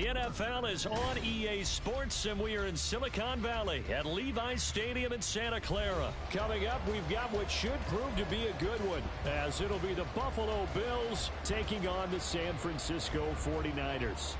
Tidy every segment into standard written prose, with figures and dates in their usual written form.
NFL is on EA Sports, and we are in Silicon Valley at Levi's Stadium in Santa Clara. Coming up, we've got what should prove to be a good one, as it'll be the Buffalo Bills taking on the San Francisco 49ers.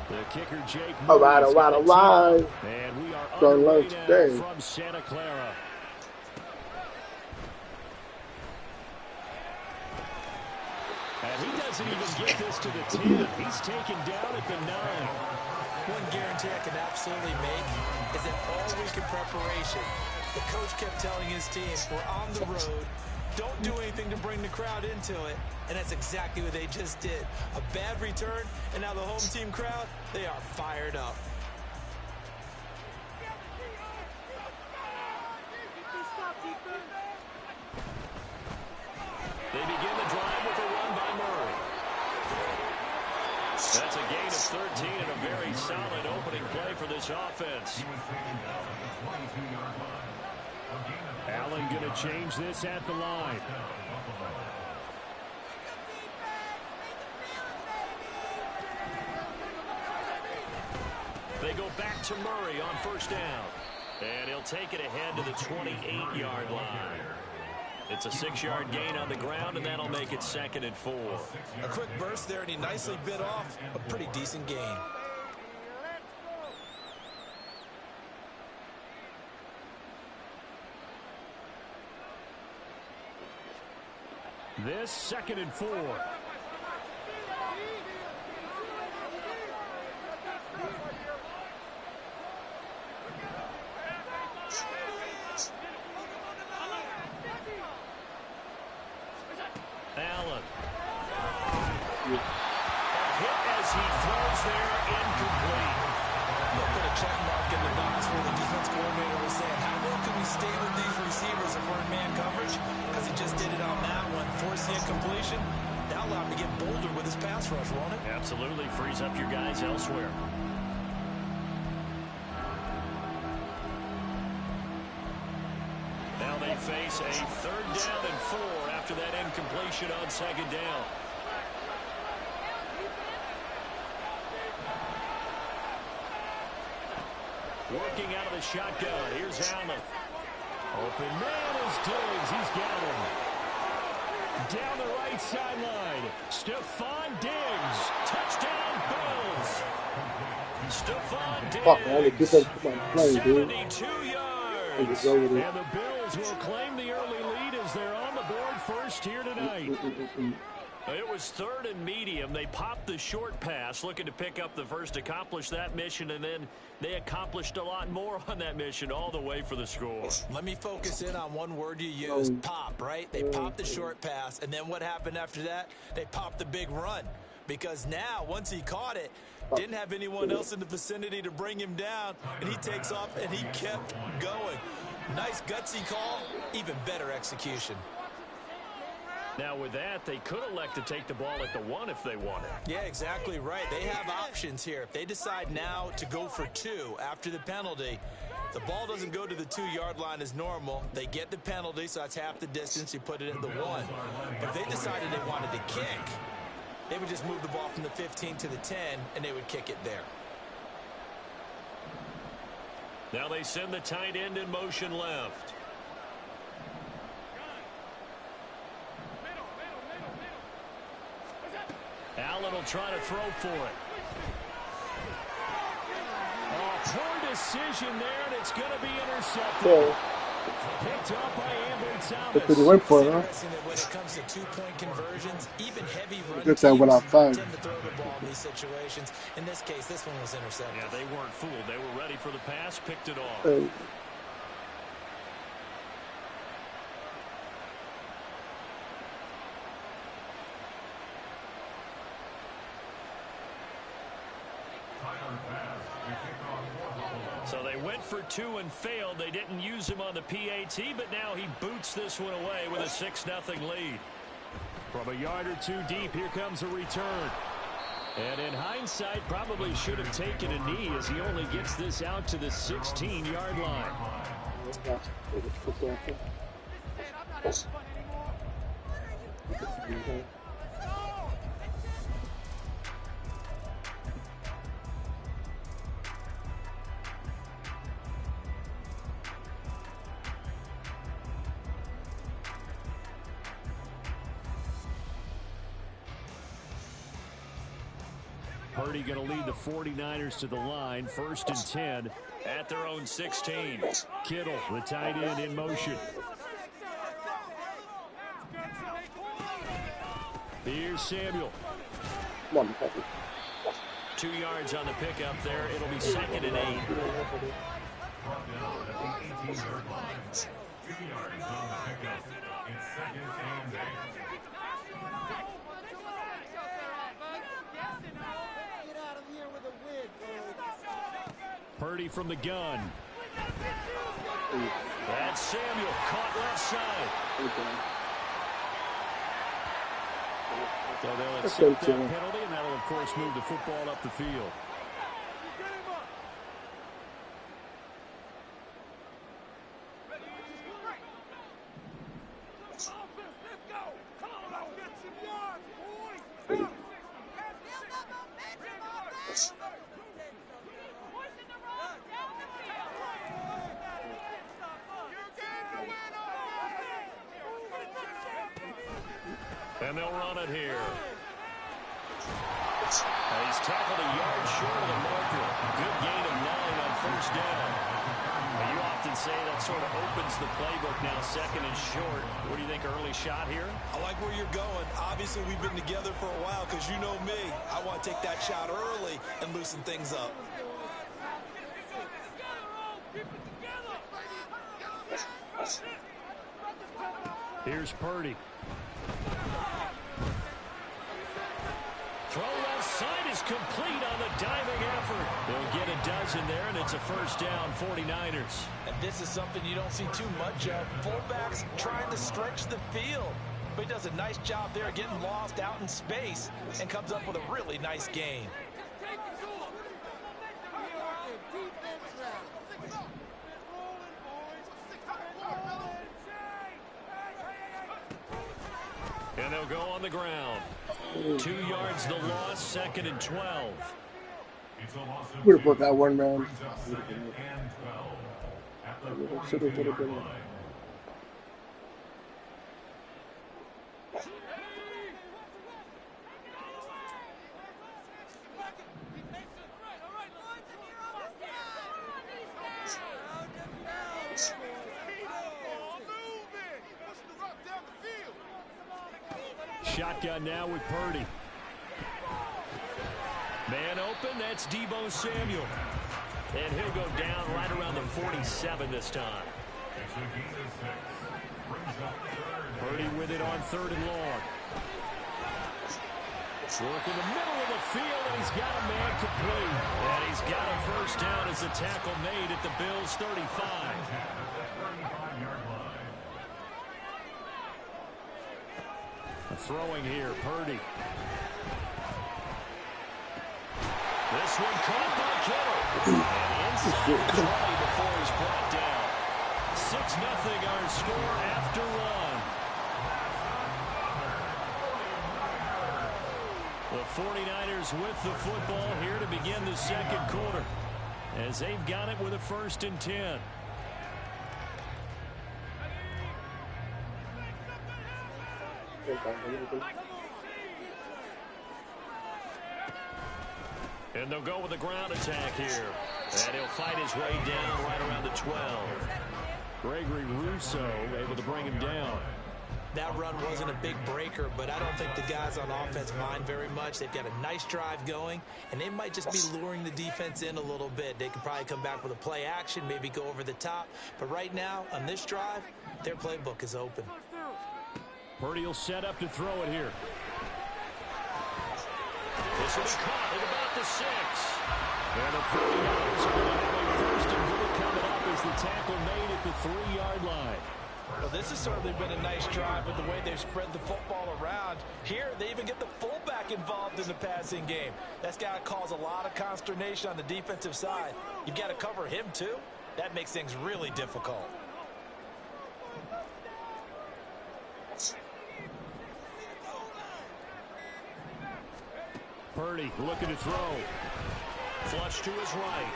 The kicker, Jake. All right. And we are underway now from Santa Clara. And he doesn't even get this to the 10. He's taken down at the 9. One guarantee I can absolutely make is that all week in preparation, the coach kept telling his team, we're on the road. Don't do anything to bring the crowd into it. And that's exactly what they just did. A bad return, and now the home team crowd, they are fired up. They begin the drive with a run by Murray. That's a gain of 13 and a very solid opening play for this offense. Allen going to change this at the line. They go back to Murray on first down. And he'll take it ahead to the 28-yard line. It's a 6-yard gain on the ground, and that'll make it 2nd and 4. A quick burst there, and he nicely bit off a pretty decent gain. This 2nd and 4. Allen. A hit as he throws there, incomplete. They'll put a check mark in the box where the defense coordinator was saying, how well can we stay with these receivers if we're in man coverage? Because he just did it on that one, forcing incompletion. That'll allow him to get bolder with his pass rush, won't it? Absolutely frees up your guys elsewhere. Now they face a 3rd down and 4 after that incompletion on 2nd down. Working out of the shotgun. Here's Allen. Open man is Diggs. He's got him. Down the right sideline. Stephon Diggs. Touchdown, Bills. Stephon Diggs. 72 yards. And the Bills will claim the early lead as they're on the board first here tonight. It was 3rd and medium. They popped the short pass, looking to pick up the first, accomplish that mission, and then they accomplished a lot more on that mission all the way for the score. Let me focus in on one word you used, pop, right? They popped the short pass, and then what happened after that? They popped the big run. Because now, once he caught it, didn't have anyone else in the vicinity to bring him down, and he takes off, and he kept going. Nice gutsy call, even better execution. Now, with that, they could elect to take the ball at the 1 if they wanted. Yeah, exactly right. They have options here. If they decide now to go for 2 after the penalty, the ball doesn't go to the 2-yard line as normal. They get the penalty, so that's half the distance. You put it at the 1. But if they decided they wanted to kick, they would just move the ball from the 15 to the 10, and they would kick it there. Now they send the tight end in motion left. Allen will try to throw for it. Oh, poor decision there, and it's going to be intercepted. Picked picked off by Ambry That's Thomas. what he went for, It's huh? interesting that when it comes to two-point conversions, even heavy run Gets that one teams outside. tend to throw the ball in these situations. In this case, this one was intercepted. Yeah, they weren't fooled. They were ready for the pass, picked it off. So they went for two and failed. They didn't use him on the PAT, but now he boots this one away with a 6-0 lead. From a yard or two deep, here comes a return. And in hindsight, probably should have taken a knee as he only gets this out to the 16-yard line. Purdy going to lead the 49ers to the line. 1st and 10 at their own 16. Kittle, the tight end, in motion. Here's Samuel. 2 yards on the pickup there. It'll be 2nd and 8. 2 yards on the pickup. It's 2nd and 8. Purdy from the gun. That's Samuel, caught left side. So they'll accept that penalty, and that'll, of course, move the football up the field. And they'll run it here. He's tackled a yard short of the marker. Good gain of 9 on 1st down. Well, you often say that sort of opens the playbook now, 2nd and short. What do you think, early shot here? I like where you're going. Obviously, we've been together for a while because you know me. I want to take that shot early and loosen things up. Here's Purdy. Throw left side is complete on the diving effort. They'll get a dozen there, and it's a 1st down, 49ers. And this is something you don't see too much of. Fullbacks trying to stretch the field. But he does a nice job there getting lost out in space and comes up with a really nice gain. And they'll go on the ground. 2 yards the loss, 2nd and 12. Would have put that one, man. Should have put it in. Shotgun now with Purdy. Man open, that's Deebo Samuel. And he'll go down right around the 47 this time. Purdy with it on 3rd and long. Work in the middle of the field, and he's got a man complete. And he's got a 1st down as the tackle made at the Bills' 35. Throwing here, Purdy. This one caught by Kittle. And inside the 20 before he's brought down. 6-0 our score after 1. The 49ers with the football here to begin the 2nd quarter, as they've got it with a 1st and 10. And they'll go with a ground attack here. And he'll fight his way down right around the 12. Gregory Rousseau able to bring him down. That run wasn't a big breaker, but I don't think the guys on offense mind very much. They've got a nice drive going, and they might just be luring the defense in a little bit. They can probably come back with a play action, maybe go over the top. But right now, on this drive, their playbook is open. Purdy will set up to throw it here. This will be caught at about the 6. And the 49ers are going to have a first and goal coming up as the tackle made at the 3-yard line. Well, this has certainly been a nice drive with the way they've spread the football around. Here, they even get the fullback involved in the passing game. That's got to cause a lot of consternation on the defensive side. You've got to cover him, too. That makes things really difficult. Purdy looking to throw. Flush to his right.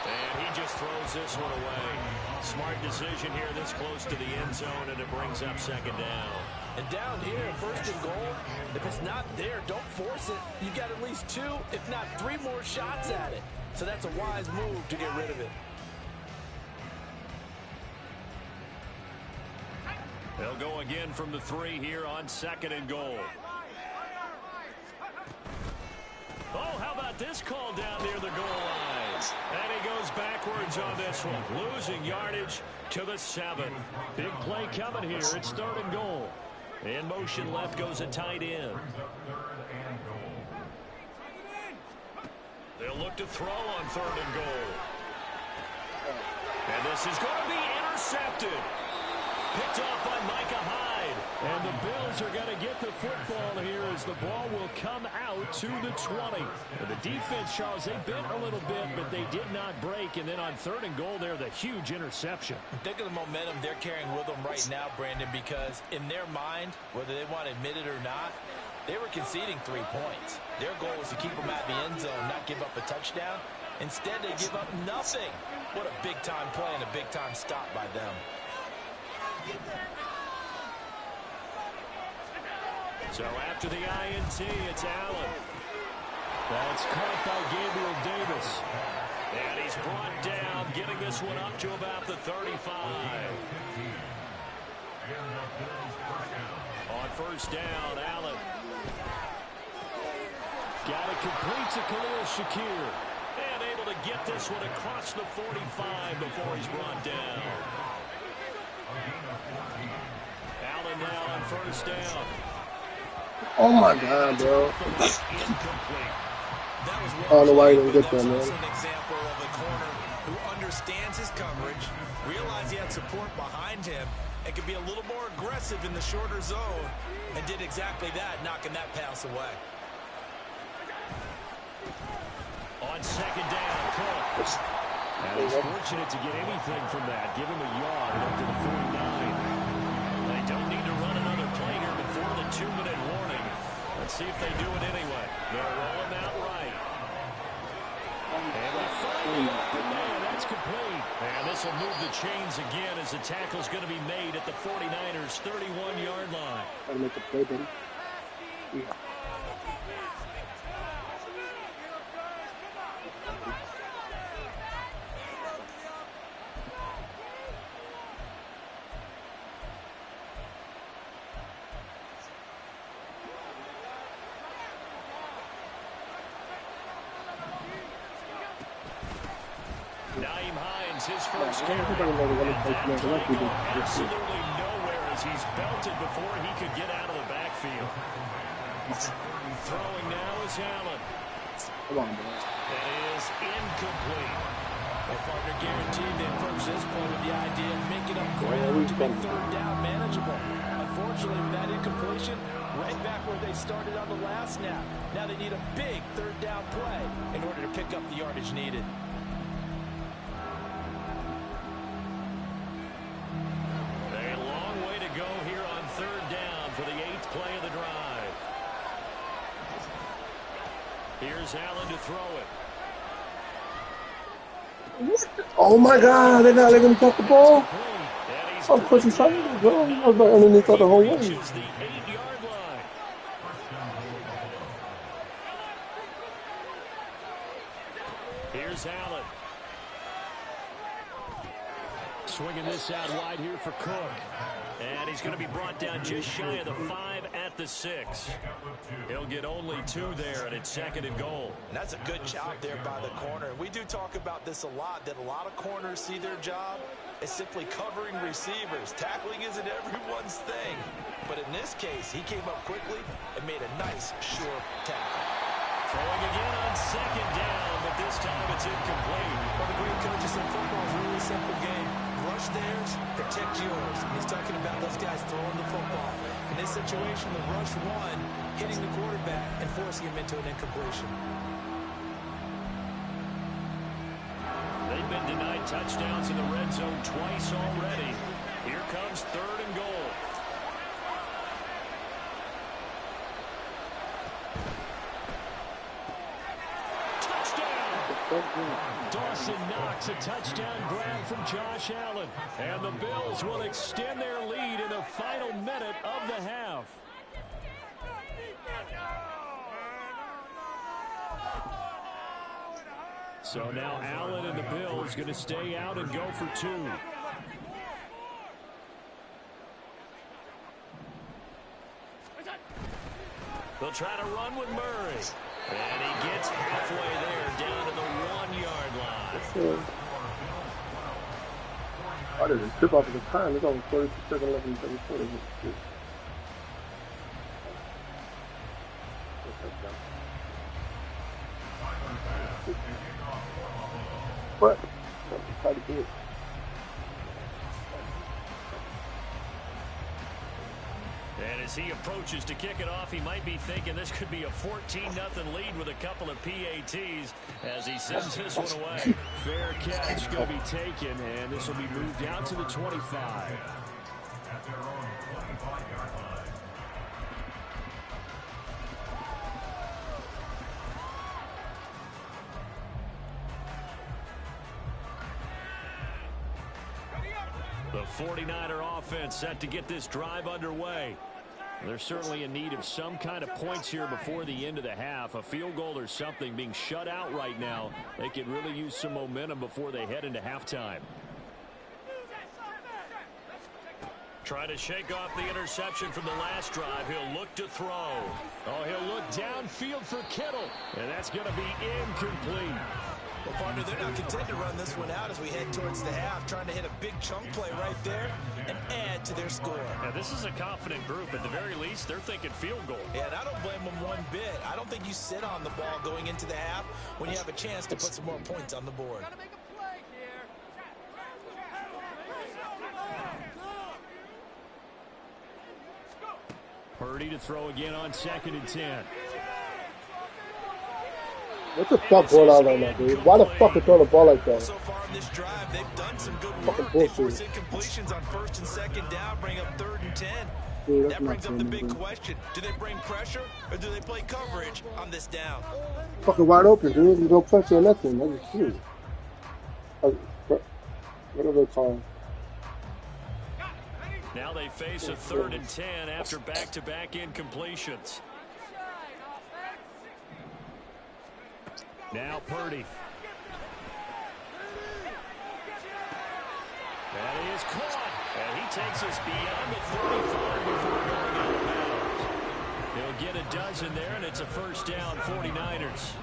And he just throws this one away. Smart decision here this close to the end zone, and it brings up 2nd down. And down here, 1st and goal, if it's not there, don't force it. You've got at least 2, if not 3 more shots at it. So that's a wise move to get rid of it. They'll go again from the 3 here on 2nd and goal. Oh, how about this call down near the goal line? And he goes backwards on this one, losing yardage to the 7. Big play coming here. It's 3rd and goal. In motion left goes a tight end. They'll look to throw on 3rd and goal. And this is going to be intercepted. Picked off by Micah Hyde. And the Bills are going to get the football here as the ball will come out to the 20. And the defense, Charles, they bit a little bit, but they did not break. And then on 3rd and goal there, the huge interception. Think of the momentum they're carrying with them right now, Brandon, because in their mind, whether they want to admit it or not, they were conceding 3 points. Their goal was to keep them at the end zone, not give up a touchdown. Instead, they give up nothing. What a big-time play and a big-time stop by them. So after the INT, it's Allen. That's caught by Gabriel Davis. And he's brought down, getting this one up to about the 35. On 1st down, Allen. Got it complete to Khalil Shakir. And able to get this one across the 45 before he's brought down. Allen now on 1st down. Oh my God, bro. I don't know why he didn't get that, man. An example of a corner who understands his coverage, realized he had support behind him, and could be a little more aggressive in the shorter zone, and did exactly that, knocking that pass away. On 2nd down, Cook. And he's fortunate to get anything from that. Give him a yard up to the 49. They don't need to run another play here before the 2-minute warning. Let's see if they do it anyway. They'll roll him out right. And they find the open man. That's complete. And this will move the chains again as the tackle's going to be made at the 49ers' 31-yard line. Gotta make a play, buddy. Yeah. His first carry. That play going absolutely nowhere as he's belted before he could get out of the backfield. Throwing now is Allen. Come on, bro. That is incomplete. Their partner guaranteed they approach this play with the idea of making up ground to make 3rd down manageable. Unfortunately, with that incompletion, right back where they started on the last snap. Now they need a big 3rd down play in order to pick up the yardage needed. Go here on 3rd down for the 8th play of the drive. Here's Allen to throw it. Oh my God, they're not letting him touch the ball. I'm pushing something, bro. I was like underneath the whole way. The 8-yard line. Here's Allen. Swinging this out wide here for Cook. And he's going to be brought down just shy of the 5 at the 6. He'll get only 2 there, and it's 2nd and goal. And that's a good job there by the corner. We do talk about this a lot, that a lot of corners see their job as simply covering receivers. Tackling isn't everyone's thing. But in this case, he came up quickly and made a nice, sure tackle. Throwing again on 2nd down, but this time it's incomplete. Well, the great coaches in football is a really simple game. Rush theirs, protect yours. And he's talking about those guys throwing the football. In this situation, the rush one, hitting the quarterback and forcing him into an incompletion. They've been denied touchdowns in the red zone twice already. Here comes 3rd and goal. Dawson Knox, a touchdown grab from Josh Allen. And the Bills will extend their lead in the final minute of the half. So now Allen and the Bills going to stay out and go for 2. They'll try to run with Murray. And he gets halfway there, down to the 1-yard line. I didn't tip off at the time. It's only 42 seconds left in the 34. But that's how to do it. And as he approaches to kick it off, he might be thinking this could be a 14-0 lead with a couple of PATs as he sends this one away. Fair catch going to be taken, and this will be moved out to the 25. At their own 25-yard line. The 49er offense set to get this drive underway. They're certainly in need of some kind of points here before the end of the half. A field goal or something, being shut out right now. They could really use some momentum before they head into halftime. Trying to shake off the interception from the last drive. He'll look to throw. Oh, he'll look downfield for Kittle. And that's going to be incomplete. Well, partner, they're not content to run this one out as we head towards the half, trying to hit a big chunk play right there and add to their score. Now, this is a confident group. At the very least, they're thinking field goal. Yeah, and I don't blame them one bit. I don't think you sit on the ball going into the half when you have a chance to put some more points on the board. Purdy to throw again on 2nd and 10. What the fuck going on right now, dude? Why the fuck you throw the ball like that? So far in this drive, they've done some good work. They force incompletions on 1st and 2nd down, bring up 3rd and 10. Dude, that brings up the big question. Do they bring pressure or do they play coverage on this down? Fucking wide open, dude. You don't pressure or nothing. That's just whatever it's called. Now they face a 3rd and 10 after back-to-back incompletions. Now Purdy. That is caught. And he takes us beyond the 35 before going out of bounds. He'll get a dozen there, and it's a 1st down, 49ers.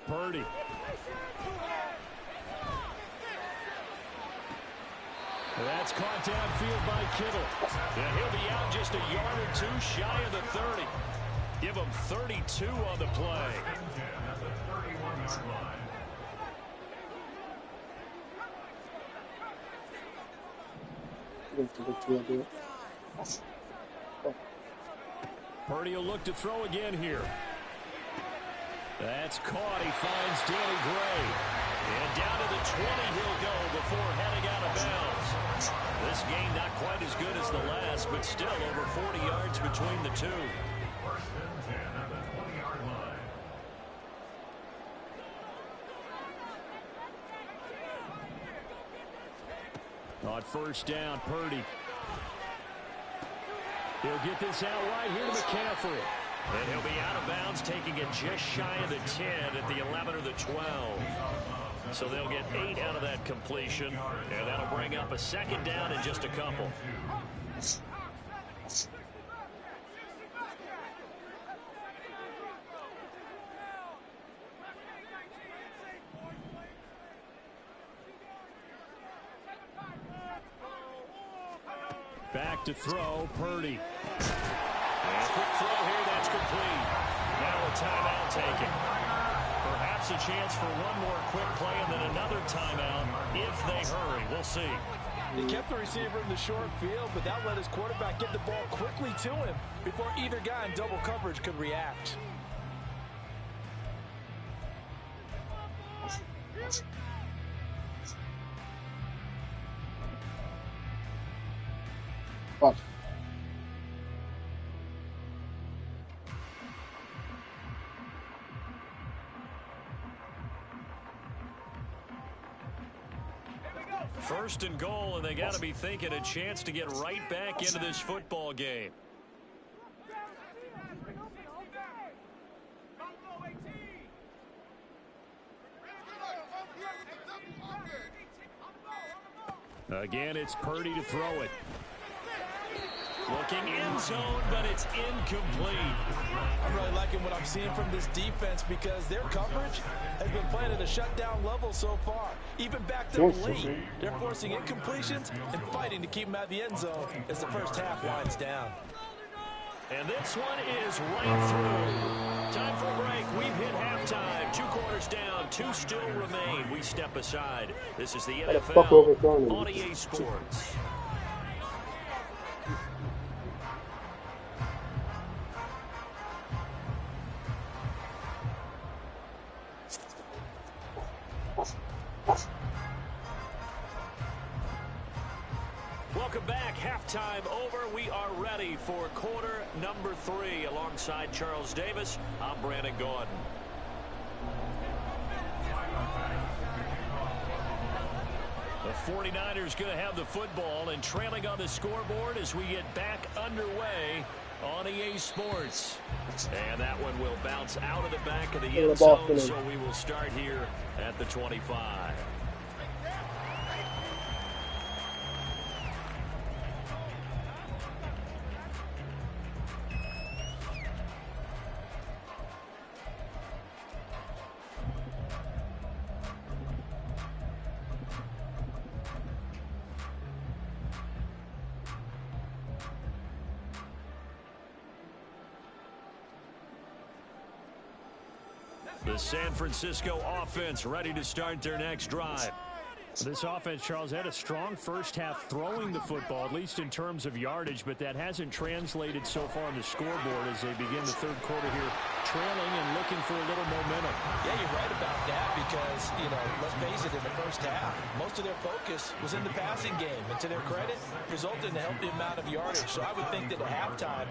Purdy. That's caught downfield by Kittle. And he'll be out just a yard or 2 shy of the 30. Give him 32 on the play. At the 31-yard line. Purdy will look to throw again here. That's caught. He finds Danny Gray. And down to the 20 he'll go before heading out of bounds. This game not quite as good as the last, but still over 40 yards between the two. 1st and 10 at the 20-yard line. On 1st down, Purdy. He'll get this out right here to McCaffrey. And he'll be out of bounds, taking it just shy of the 10 at the 11 or the 12. So they'll get 8 out of that completion, and that'll bring up a second down in just a couple. Back to throw, Purdy. And quick throw here, that's complete. Now a timeout taken. Perhaps a chance for one more quick play and then another timeout if they hurry. We'll see. He kept the receiver in the short field, but that let his quarterback get the ball quickly to him before either guy in double coverage could react. Watch. First and goal, and they got to be thinking a chance to get right back into this football game. Again, it's Purdy to throw it. Looking end zone, but it's incomplete. I'm really liking what I'm seeing from this defense because their coverage has been playing at a shutdown level so far. Even backed up late, they're forcing incompletions and fighting to keep them out of the end zone as the first half winds down. And this one is right through. Time for a break. We've hit halftime. 2 quarters down. 2 still remain. We step aside. This is the NFL on EA Sports. Welcome back. Halftime over. We are ready for quarter number 3. Alongside Charles Davis, I'm Brandon Gordon. The 49ers going to have the football and trailing on the scoreboard as we get back underway on EA Sports. And that one will bounce out of the back of the end zone, so we will start here at the 25. The San Francisco offense ready to start their next drive. This offense, Charles, had a strong first half throwing the football, at least in terms of yardage, but that hasn't translated so far on the scoreboard as they begin the third quarter here, trailing and looking for a little momentum. Yeah, you're right about that because, let's face it, in the first half, most of their focus was in the passing game, and to their credit, resulted in a healthy amount of yardage. So I would think that at halftime,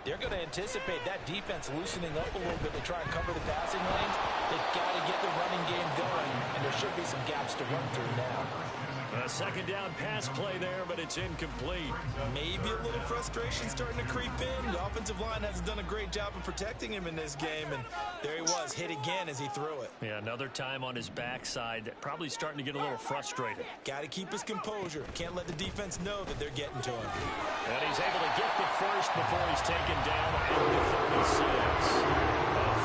they're going to anticipate that defense loosening up a little bit to try and cover the passing lanes. They've got to get the running game going, and there should be some gaps to run through now. A second down pass play there, but it's incomplete. Maybe a little frustration starting to creep in. The offensive line hasn't done a great job of protecting him in this game, and there he was, hit again as he threw it. Yeah, another time on his backside, probably starting to get a little frustrated. Got to keep his composure. Can't let the defense know that they're getting to him. And he's able to get the first before he's taken down at the 36. A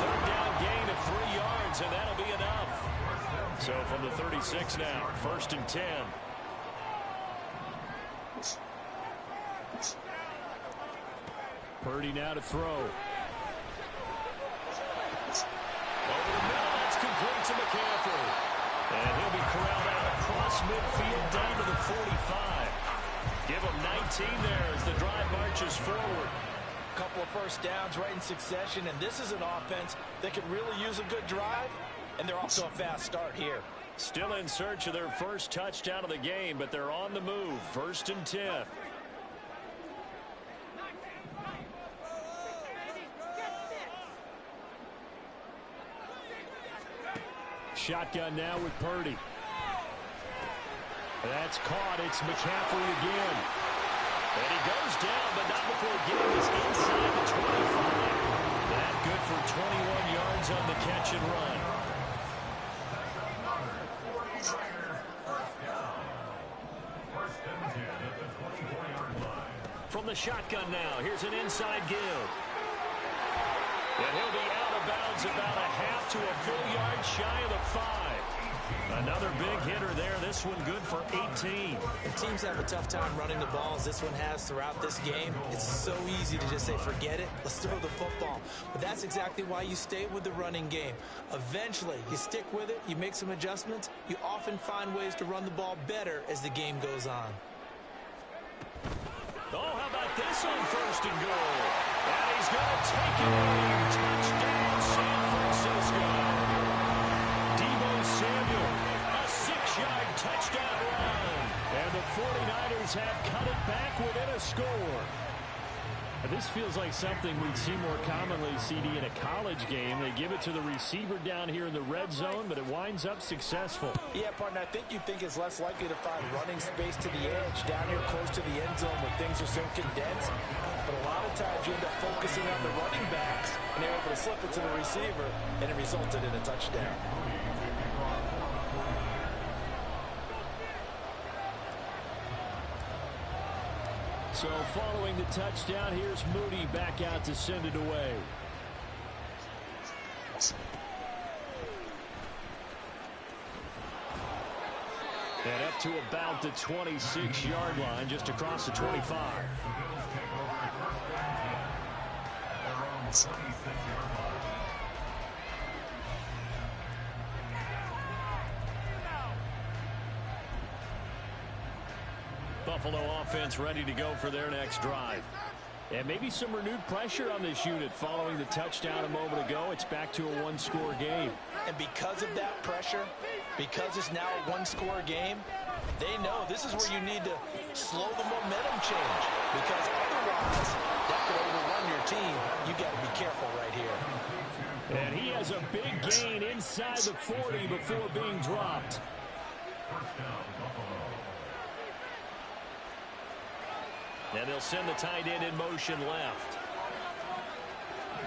third down gain of 3 yards, and that'll be enough. So from the 36 now, 1st and 10. Purdy now to throw. Over the middle, that's complete to McCaffrey. And he'll be corralled out across midfield down to the 45. Give him 19 there as the drive marches forward. Couple of first downs right in succession, and this is an offense that could really use a good drive, and they're off to a fast start here. Still in search of their first touchdown of the game, but they're on the move. 1st and 10. Shotgun now with Purdy. That's caught. It's McCaffrey again. And he goes down, but not before getting us inside the 25. good for 21 yards on the catch and run. From the shotgun now, here's an inside give. And he'll be out of bounds about a half to a full yard shy of the 5. Another big hitter there. This one good for 18. And teams have a tough time running the ball as this one has throughout this game. It's so easy to just say, forget it, let's throw the football. But that's exactly why you stay with the running game. Eventually, you stick with it, you make some adjustments. You often find ways to run the ball better as the game goes on. Oh, how about this on 1st and goal? And he's going to take it away. Touchdown, San Francisco. Deebo Samuel, a 6-yard touchdown run. And the 49ers have cut it back within a score. This feels like something we'd see more commonly, CD, in a college game. They give it to the receiver down here in the red zone, but it winds up successful. Yeah, partner, I think you think it's less likely to find running space to the edge down here close to the end zone where things are so condensed. But a lot of times you end up focusing on the running backs, and they're able to slip it to the receiver, and it resulted in a touchdown. So following the touchdown, here's Moody back out to send it away. And up to about the 26-yard line, just across the 25. Buffalo offense ready to go for their next drive. And maybe some renewed pressure on this unit following the touchdown a moment ago. It's back to a one-score game. And because of that pressure, because it's now a one-score game, they know this is where you need to slow the momentum change. Because otherwise, that could overrun your team. You got to be careful right here. And he has a big gain inside the 40 before being dropped. And they'll send the tight end in motion left.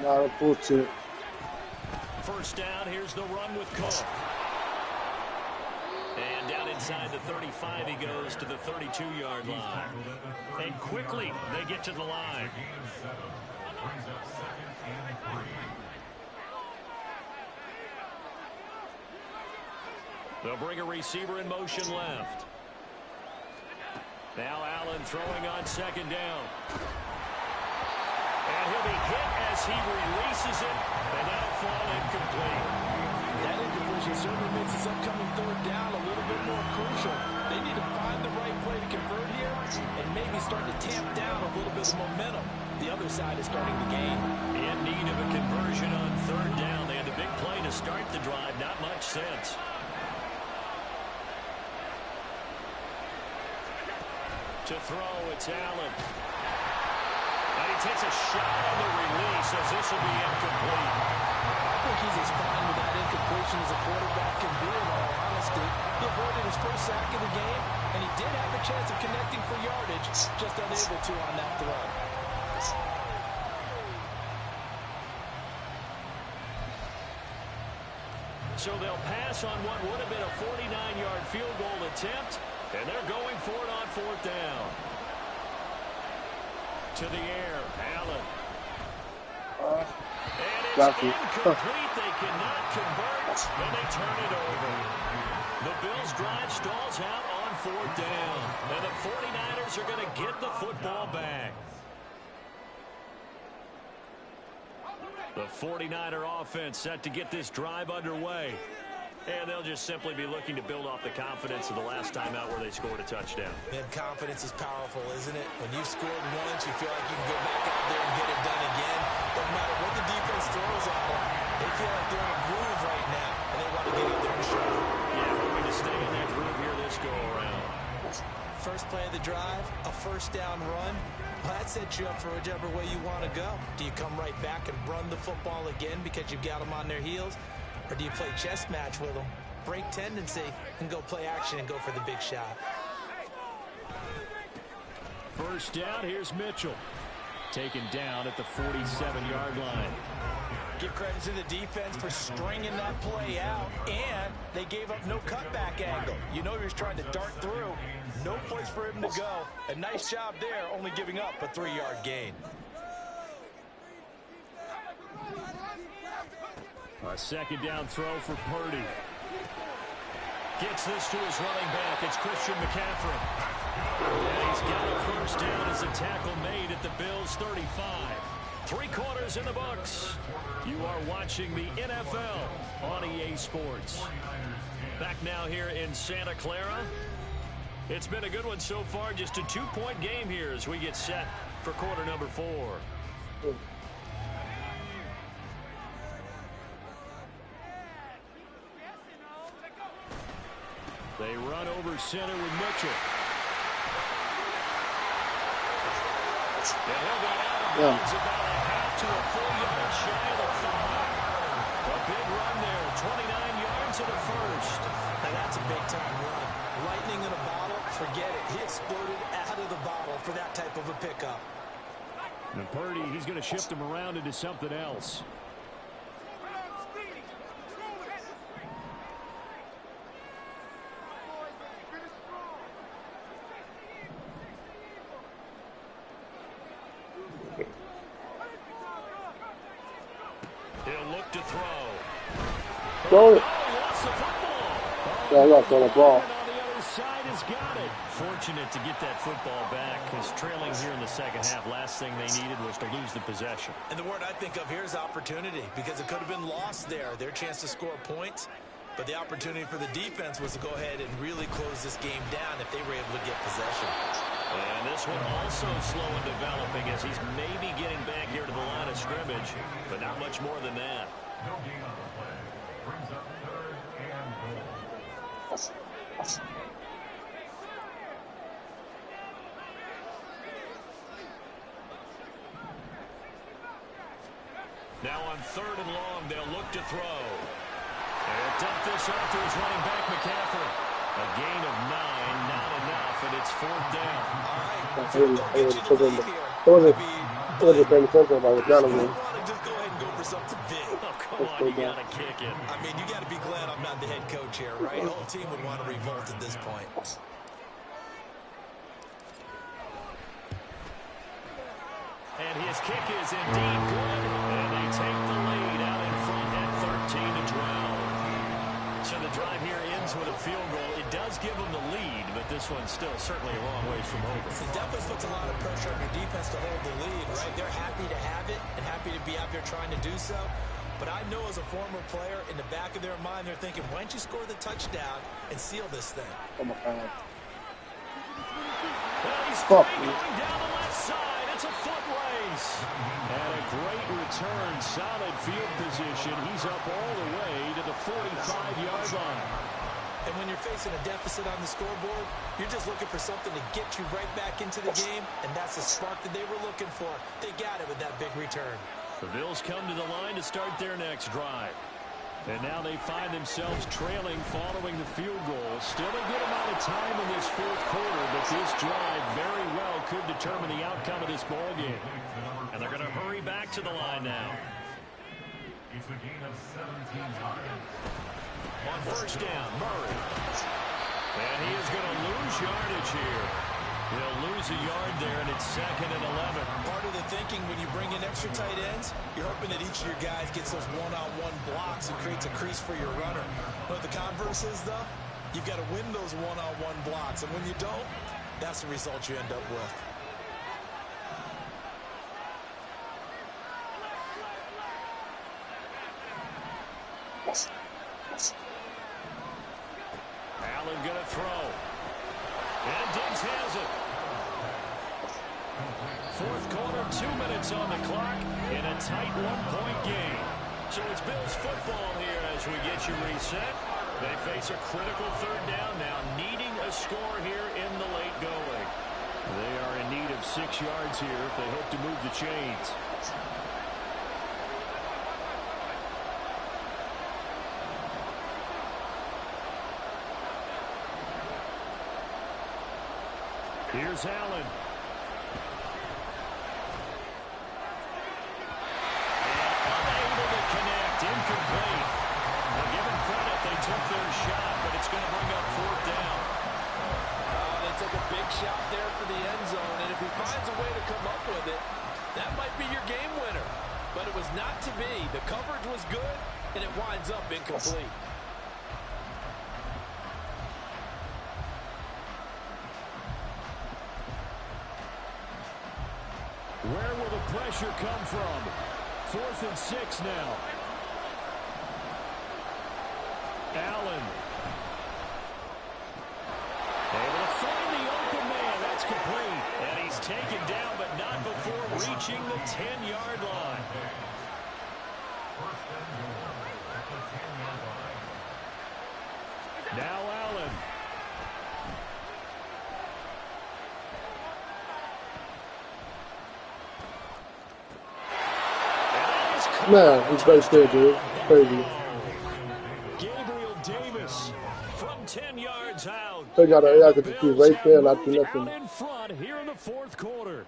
Not a bullshit. First down, here's the run with Cook. And down inside the 35, he goes to the 32-yard line. And quickly, they get to the line. They'll bring a receiver in motion left. Now Allen throwing on 2nd down. And he'll be hit as he releases it. And that'll fall incomplete. That incompletion certainly makes this upcoming 3rd down a little bit more crucial. They need to find the right play to convert here and maybe start to tamp down a little bit of momentum. The other side is starting to gain. In need of a conversion on 3rd down. They had the big play to start the drive. Not much sense. To throw, it's Allen. And he takes a shot on the release as this will be incomplete. I think he's as fine with that incompletion as a quarterback can be, in all honesty. He avoided his first sack of the game, and he did have a chance of connecting for yardage, just unable to on that throw. So they'll pass on what would have been a 49-yard field goal attempt. And they're going for it on 4th down. To the air, Allen. And it's incomplete. They cannot convert, and they turn it over. The Bills' drive stalls out on 4th down. And the 49ers are going to get the football back. The 49er offense set to get this drive underway. And they'll just simply be looking to build off the confidence of the last time out where they scored a touchdown. Man, confidence is powerful, isn't it? When you've scored once, you feel like you can go back out there and get it done again. No matter what the defense throws at them, they feel like they're in a groove right now, and they want to get out there and show it. Yeah, hoping to stay in that groove here this go-around. First play of the drive, a 1st down run. Well, that sets you up for whichever way you want to go. Do you come right back and run the football again because you've got them on their heels? Or do you play chess match with them, break tendency, and go play action and go for the big shot? First down, here's Mitchell. Taken down at the 47-yard line. Give credit to the defense for stringing that play out, and they gave up no cutback angle. You know he was trying to dart through. No place for him to go. A nice job there, only giving up a 3-yard gain. A second down throw for Purdy. Gets this to his running back. It's Christian McCaffrey. And he's got a first down as a tackle made at the Bills' 35. 3 quarters in the books. You are watching the NFL on EA Sports. Back now here in Santa Clara. It's been a good one so far. Just a 2-point game here as we get set for quarter number 4. They run over center with Mitchell. And he'll go out of bounds about a half to a full yard shy of the 5. A big run there, 29 yards and a first. And that's a big-time run. Lightning in a bottle, forget it. He exploded out of the bottle for that type of a pickup. And Purdy, he's going to shift him around into something else. He'll look to throw. Throw it. Lost the football. Yeah, I got the ball. On the other side has got it. Fortunate to get that football back because trailing here in the second half, last thing they needed was to lose the possession. And the word I think of here is opportunity, because it could have been lost there. Their chance to score points, but the opportunity for the defense was to go ahead and really close this game down if they were able to get possession. And this one also slow in developing as he's maybe getting back here to the line of scrimmage, but not much more than that. No gain on the play. Brings up 3rd and goal. Now on 3rd and long, they'll look to throw. They'll dump this off to his running back, McCaffrey. A gain of 9, not enough, and it's 4th down. It was a thing simple about Jonathan. Just go ahead and go for something big. Oh, come on, you got to kick it. I mean, you got to be glad I'm not the head coach here, right? The whole team would want to revolt at this point. And his kick is indeed good. And they take the lead out in front at 13-12. So the drive here ends with a field goal. It does give them the lead, but this one's still certainly a long ways from over. It definitely puts a lot of pressure on your defense to hold the lead, right? They're happy to have it and happy to be out there trying to do so. But I know as a former player, in the back of their mind, they're thinking, why don't you score the touchdown and seal this thing? Oh, my God. Well, he's Fuck. going down the left side. It's a foot race. And a great return. Solid field position. He's up all the way to the 45-yard line. And when you're facing a deficit on the scoreboard, you're just looking for something to get you right back into the game, and that's the spark that they were looking for. They got it with that big return. The Bills come to the line to start their next drive. And now they find themselves trailing following the field goal. Still a good amount of time in this 4th quarter, but this drive very well could determine the outcome of this ball game. And they're going to hurry back to the line now. It's a gain of 17 yards. On first down, Murray. And he is going to lose yardage here. He'll lose a yard there, and it's 2nd and 11. Part of the thinking when you bring in extra tight ends, you're hoping that each of your guys gets those one-on-one blocks and creates a crease for your runner. But the converse is, though, you've got to win those one-on-one blocks. And when you don't, that's the result you end up with. Allen going to throw. And Diggs has it. 4th quarter, 2 minutes on the clock in a tight 1-point game. So it's Bills football here as we get you reset. They face a critical 3rd down now, needing a score here in the late going. They are in need of 6 yards here if they hope to move the chains. Here's Allen. And unable to big shot there for the end zone, and if he finds a way to come up with it, that might be your game winner. But it was not to be. The coverage was good, and it winds up incomplete. Where will the pressure come from? 4th and 6 now. Allen. Able to find the open man. That's complete. And he's taken down, but not before reaching the 10-yard line. Now Allen. Man, he's very scared, dude. Crazy. Gabriel Davis from 10 yards out. They got to be right there and not do Out nothing. in front here in the 4th quarter.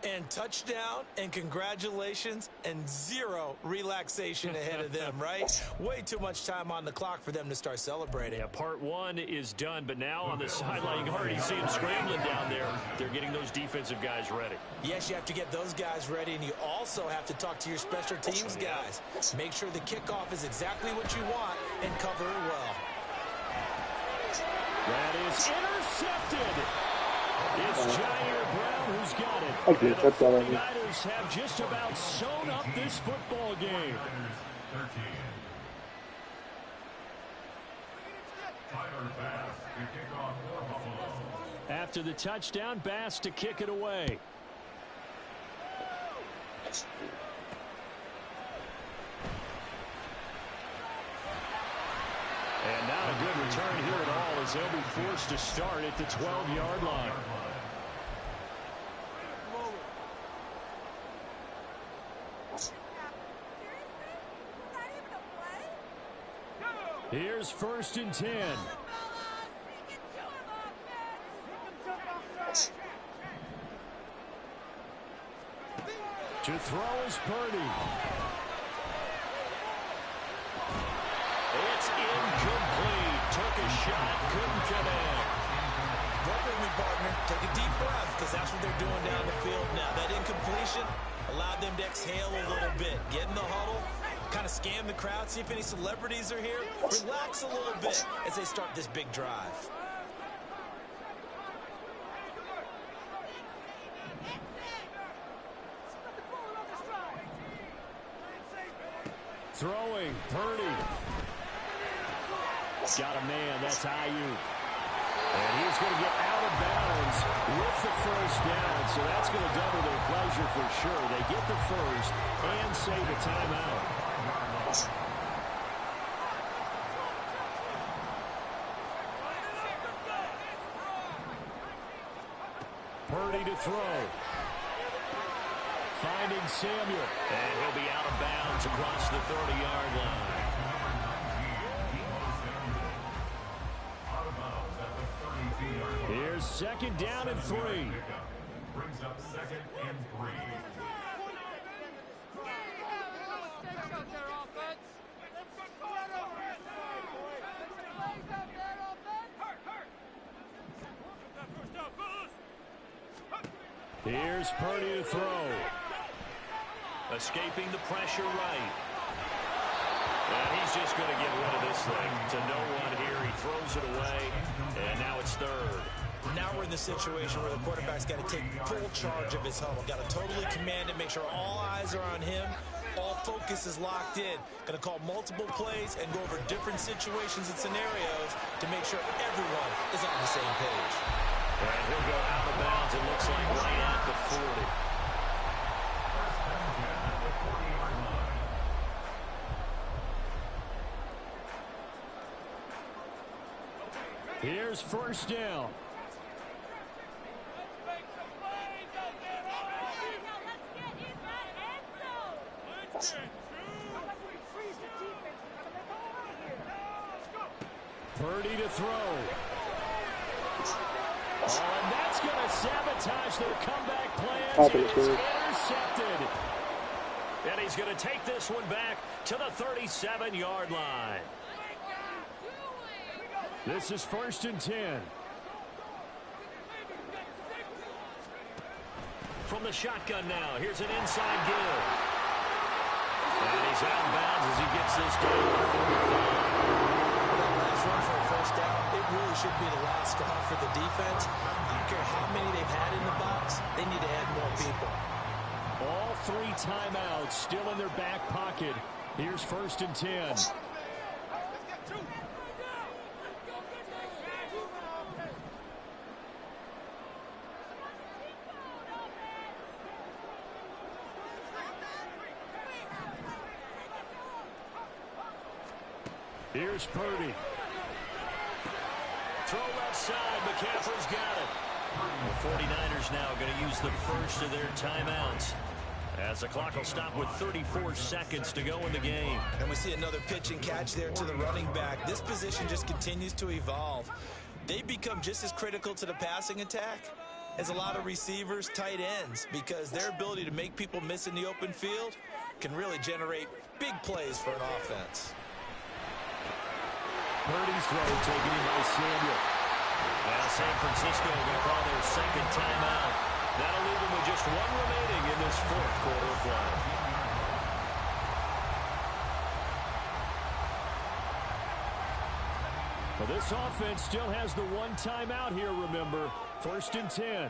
And touchdown, and congratulations, and zero relaxation ahead of them, right? Way too much time on the clock for them to start celebrating. Yeah, part 1 is done, but now on the sideline, you can already see them scrambling down there. They're getting those defensive guys ready. Yes, you have to get those guys ready, and you also have to talk to your special teams guys. Make sure the kickoff is exactly what you want and cover it well. That is intercepted. It's Jair Brown who's got it. Okay, and that's all I the need. 49ers have just about sewn up this football game. After the touchdown, Bass to kick it away. And not a good return here at all as they'll be forced to start at the 12-yard line. Here's 1st and 10. To throw is Purdy. It's incomplete. Took a shot, couldn't connect. Work with me, partner. Take a deep breath, because that's what they're doing down the field now. That incompletion allowed them to exhale a little bit. Get in the huddle, kind of scan the crowd, see if any celebrities are here. Relax a little bit as they start this big drive. Throwing, Purdy. Got a man, that's Ayuk. And he's going to get out of bounds with the 1st down, so that's going to double their pleasure for sure. They get the 1st and save a timeout. Purdy to throw. Finding Samuel. And he'll be out of bounds across the 30-yard line. Here's 2nd down and 3. Brings up 2nd and 3. Here's Purdy to throw. Escaping the pressure right. And he's just going to get rid of this thing. To no one here. He throws it away. And now it's 3rd. Now we're in the situation where the quarterback's got to take full charge of his huddle. Got to totally command it, make sure all eyes are on him. All focus is locked in. Going to call multiple plays and go over different situations and scenarios to make sure everyone is on the same page. And he'll go out of bounds, it looks like, right at the 40. Here's 1st down. Purdy to throw. Oh, and that's going to sabotage their comeback plans. It's intercepted. And he's going to take this one back to the 37-yard line. This is 1st and 10. From the shotgun now, here's an inside give. And he's out of bounds as he gets this down to 45. That last run for a first down, it really should be the last straw for the defense. I don't care how many they've had in the box, they need to add more people. All 3 timeouts still in their back pocket. Here's 1st and 10. Here's Purdy. Throw left side. McCaffrey's got it. The 49ers now going to use the first of their timeouts, as the clock will stop with 34 seconds to go in the game. And we see another pitch and catch there to the running back. This position just continues to evolve. They become just as critical to the passing attack as a lot of receivers, tight ends, because their ability to make people miss in the open field can really generate big plays for an offense. Purdy's throw taken in by Samuel. Now San Francisco going to call their second timeout. That'll leave them with just 1 remaining in this 4th quarter of play. Well, this offense still has the 1 timeout here, remember. 1st and 10.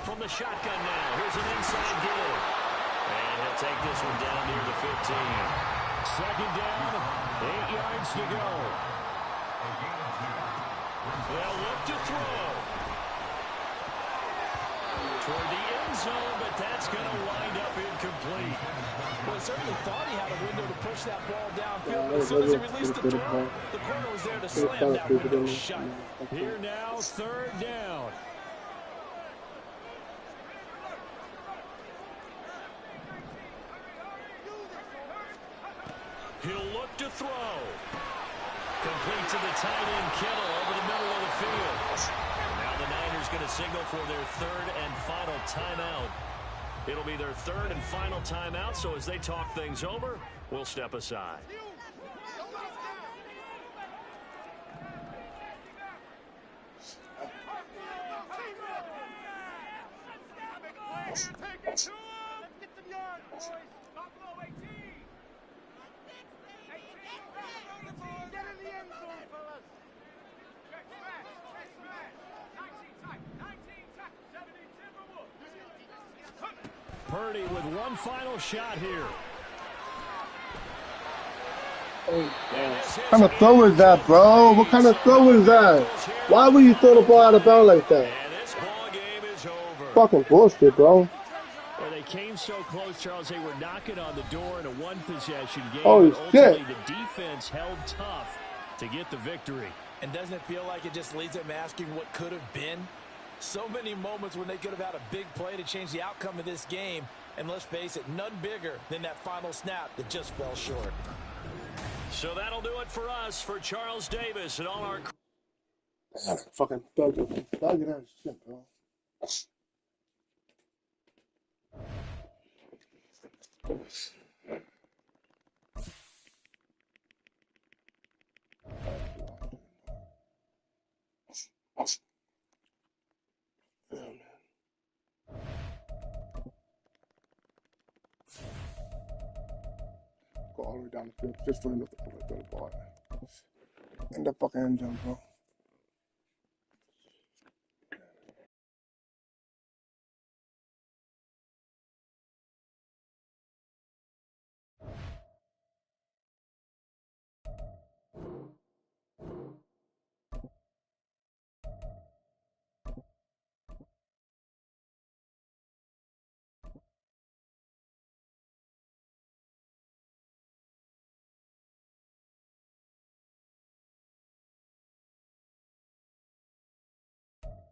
From the shotgun now, here's an inside give. And he'll take this one down near the 15. 2nd down, 8 yards to go. They'll look to throw. Toward the end zone, but that's going to wind up incomplete. Well, he certainly thought he had a window to push that ball downfield, but as soon as he released the throw, the corner was there to slam that window shut. Here now, 3rd down. He'll look to throw. Complete to the tight end, Kittle, over the middle of the field. Now the Niners going to signal for their 3rd and final timeout. It'll be their 3rd and final timeout, so as they talk things over, we'll step aside. Purdy with 1 final shot here. What kind of throw is that, bro? What kind of throw is that? Why would you throw the ball out of bounds like that? And this ball game is over. Fucking bullshit, bro. Well, they came so close, Charles. They were knocking on the door in a 1-possession game. Holy Ultimately, shit. the defense held tough to get the victory. And doesn't it feel like it just leaves them asking what could have been? So many moments when they could have had a big play to change the outcome of this game. And let's face it, none bigger than that final snap that just fell short. So that'll do it for us. For Charles Davis and all our... Fucking thug it shit, bro. Go all the way down the field just for enough to throw the ball in the fucking end zone, bro.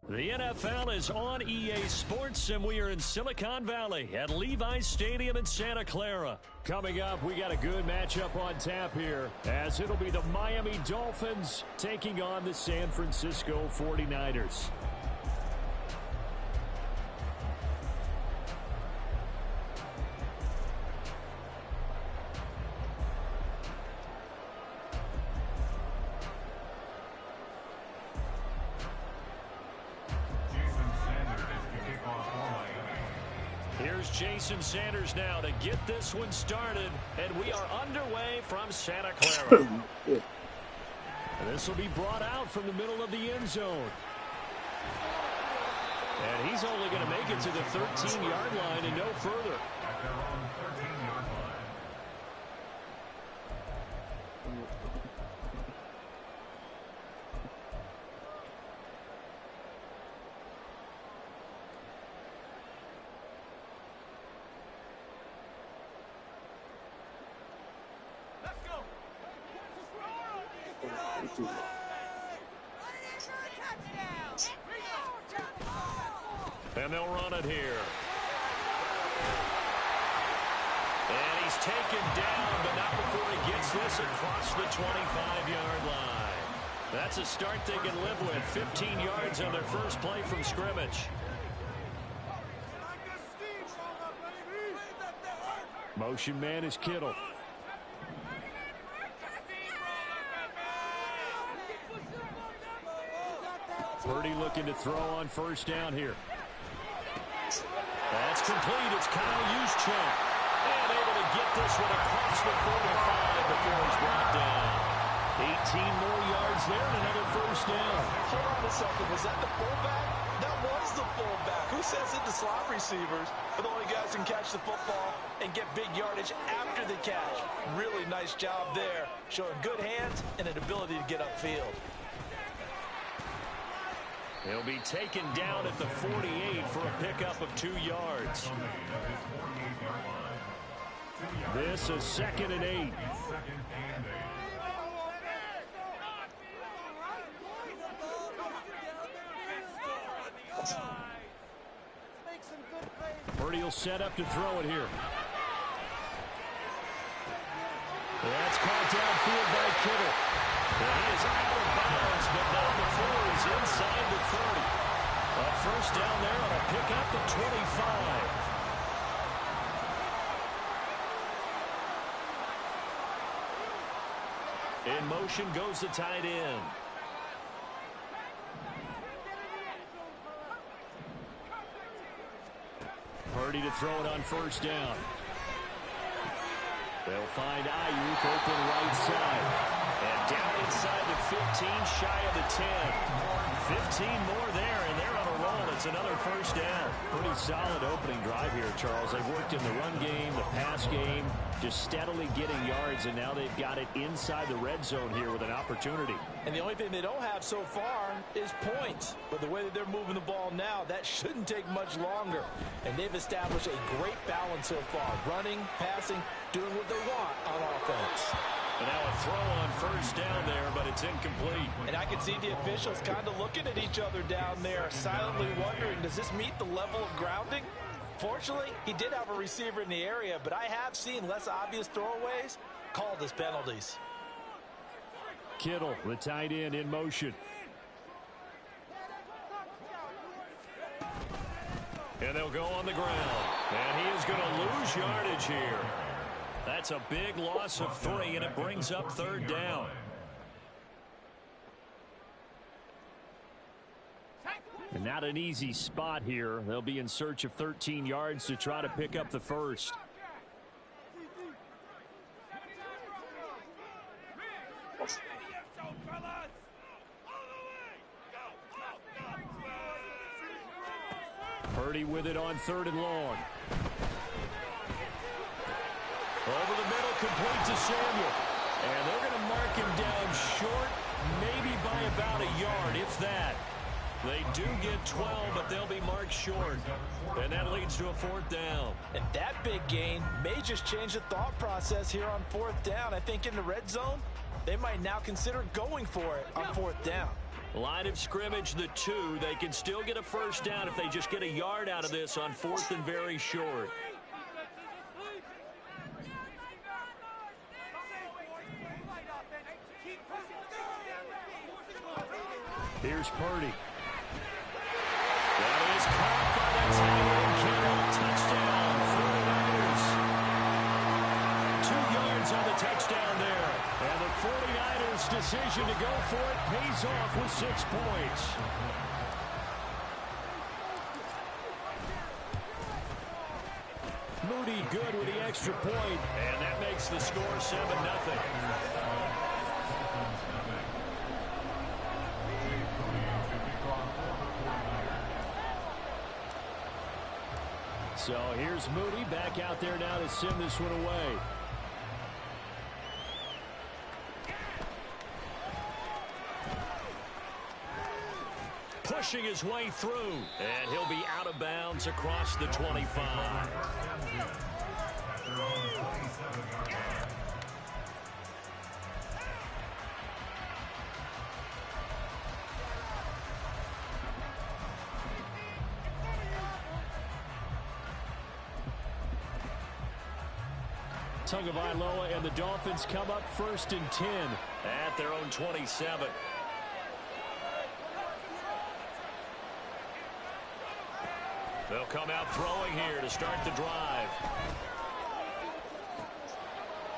The NFL is on EA Sports, and we are in Silicon Valley at Levi's Stadium in Santa Clara. Coming up, we got a good matchup on tap here, as it'll be the Miami Dolphins taking on the San Francisco 49ers. Here's Jason Sanders now to get this one started, and we are underway from Santa Clara. Yeah. This will be brought out from the middle of the end zone. And he's only going to make it to the 13-yard line and no further. At their own 13-yard line. And they'll run it here. And he's taken down, but not before he gets this across the 25-yard line. That's a start they can live with. 15 yards on their first play from scrimmage. Motion man is Kittle. Purdy looking to throw on first down here. That's complete. It's Kyle Juszczyk. And able to get this one across the 45 before he's brought down. 18 more yards there and another first down. Hold on a second. Was that the fullback? That was the fullback. Who says it to slot receivers? But the only guys who can catch the football and get big yardage after the catch. Really nice job there. Showing good hands and an ability to get upfield. He'll be taken down at the 48 for a pickup of 2 yards. This is 2nd and 8. Purdy will set up to throw it here. That's caught downfield by Kittle. And he is out of bounds, but not before he's inside the 30. A first down there on a pickup at 25. In motion goes the tight end. Purdy to throw it on first down. They'll find Ayuk open right side. And down inside the 15, shy of the 10. 15 more there, and they're on a roll. It's another first down. Pretty solid opening drive here, Charles. They've worked in the run game, the pass game, just steadily getting yards, and now they've got it inside the red zone here with an opportunity. And the only thing they don't have so far is points. But the way that they're moving the ball now, that shouldn't take much longer. And they've established a great balance so far. Running, passing, doing what they want on offense. And now a throw on first down there, but it's incomplete. And I can see the officials kind of looking at each other down there, silently wondering, does this meet the level of grounding? Fortunately, he did have a receiver in the area, but I have seen less obvious throwaways called as penalties. Kittle, the tight end, in motion. And they'll go on the ground. And he is going to lose yardage here. That's a big loss of 3, and it brings up third down. And not an easy spot here. They'll be in search of 13 yards to try to pick up the first. Purdy with it on 3rd and long. Over the middle, complete to Samuel. And they're going to mark him down short, maybe by about a yard, if that. They do get 12, but they'll be marked short. And that leads to a 4th down. And that big gain may just change the thought process here on 4th down. I think in the red zone, they might now consider going for it on 4th down. Line of scrimmage, the 2. They can still get a first down if they just get a yard out of this on 4th and very short. Here's Purdy. That is caught by the tight end, Kittle. Touchdown, 49ers. 2 yards on the touchdown there. And the 49ers' decision to go for it pays off with 6 points. good with the extra point. And that makes the score 7-0. So here's Moody back out there now to send this one away. Pushing his way through. And he'll be out of bounds across the 25. Tagovailoa and the Dolphins come up 1st and 10. At their own 27. They'll come out throwing here to start the drive.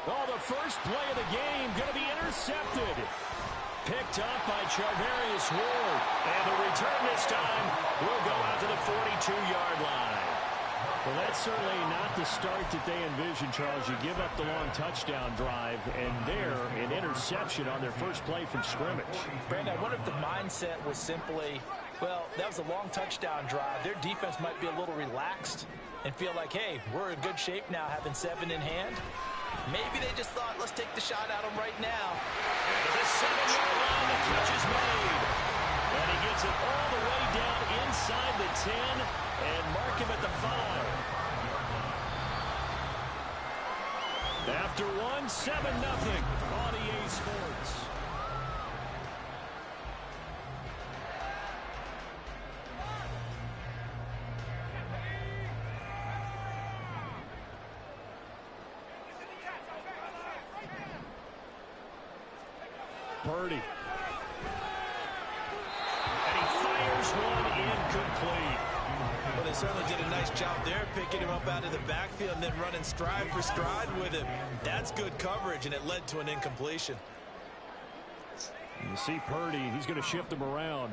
Oh, the first play of the game going to be intercepted. Picked up by Charvarius Ward. And the return this time will go out to the 42-yard line. Well, that's certainly not the start that they envisioned, Charles. You give up the long touchdown drive, and there, an interception on their first play from scrimmage. Brandon, I wonder if the mindset was simply, well, that was a long touchdown drive. Their defense might be a little relaxed and feel like, hey, we're in good shape now, having 7 in hand. Maybe they just thought, let's take the shot at them right now. And to the 7-yard line, the catch is made. And he gets it all the way down inside the 10 and mark him at the 5. After 1, 7-0 on EA Sports. Purdy. And he fires one incomplete. Well, they certainly did a nice job there, picking him up out of the backfield and then running stride for stride with him. That's good coverage, and it led to an incompletion. You see Purdy, he's going to shift him around.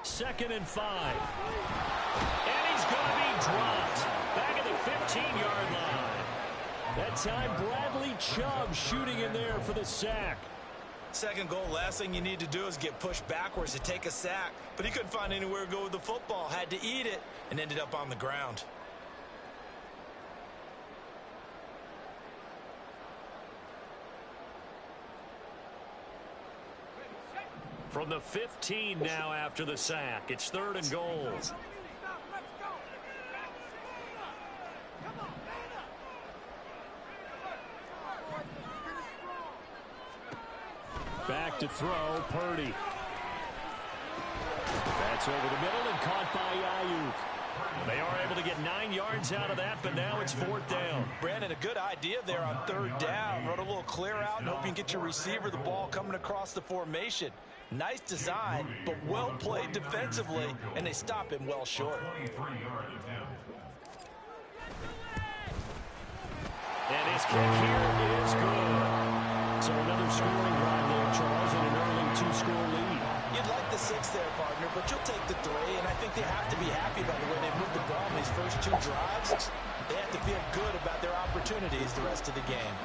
Second and 5. And he's going to be dropped back at the 15-yard line. That time, Bradley Chubb shooting in there for the sack. Second goal, last thing you need to do is get pushed backwards to take a sack. But he couldn't find anywhere to go with the football, had to eat it, and ended up on the ground. From the 15 now after the sack. It's 3rd and goal. Back to throw, Purdy. That's over the middle and caught by Ayuk. They are able to get 9 yards out of that, but now it's 4th down. Brandon, a good idea there on 3rd down. Run a little clear out and hope you can get your receiver the ball coming across the formation. Nice design, but well played defensively, and they stop him well short. And his kick here is good. So another scoring drive there, Charles, and an early 2-score lead. You'd like the 6 there, partner, but you'll take the 3, and I think they have to be happy by the way they moved the ball in these first 2 drives. They have to feel good about their opportunities the rest of the game.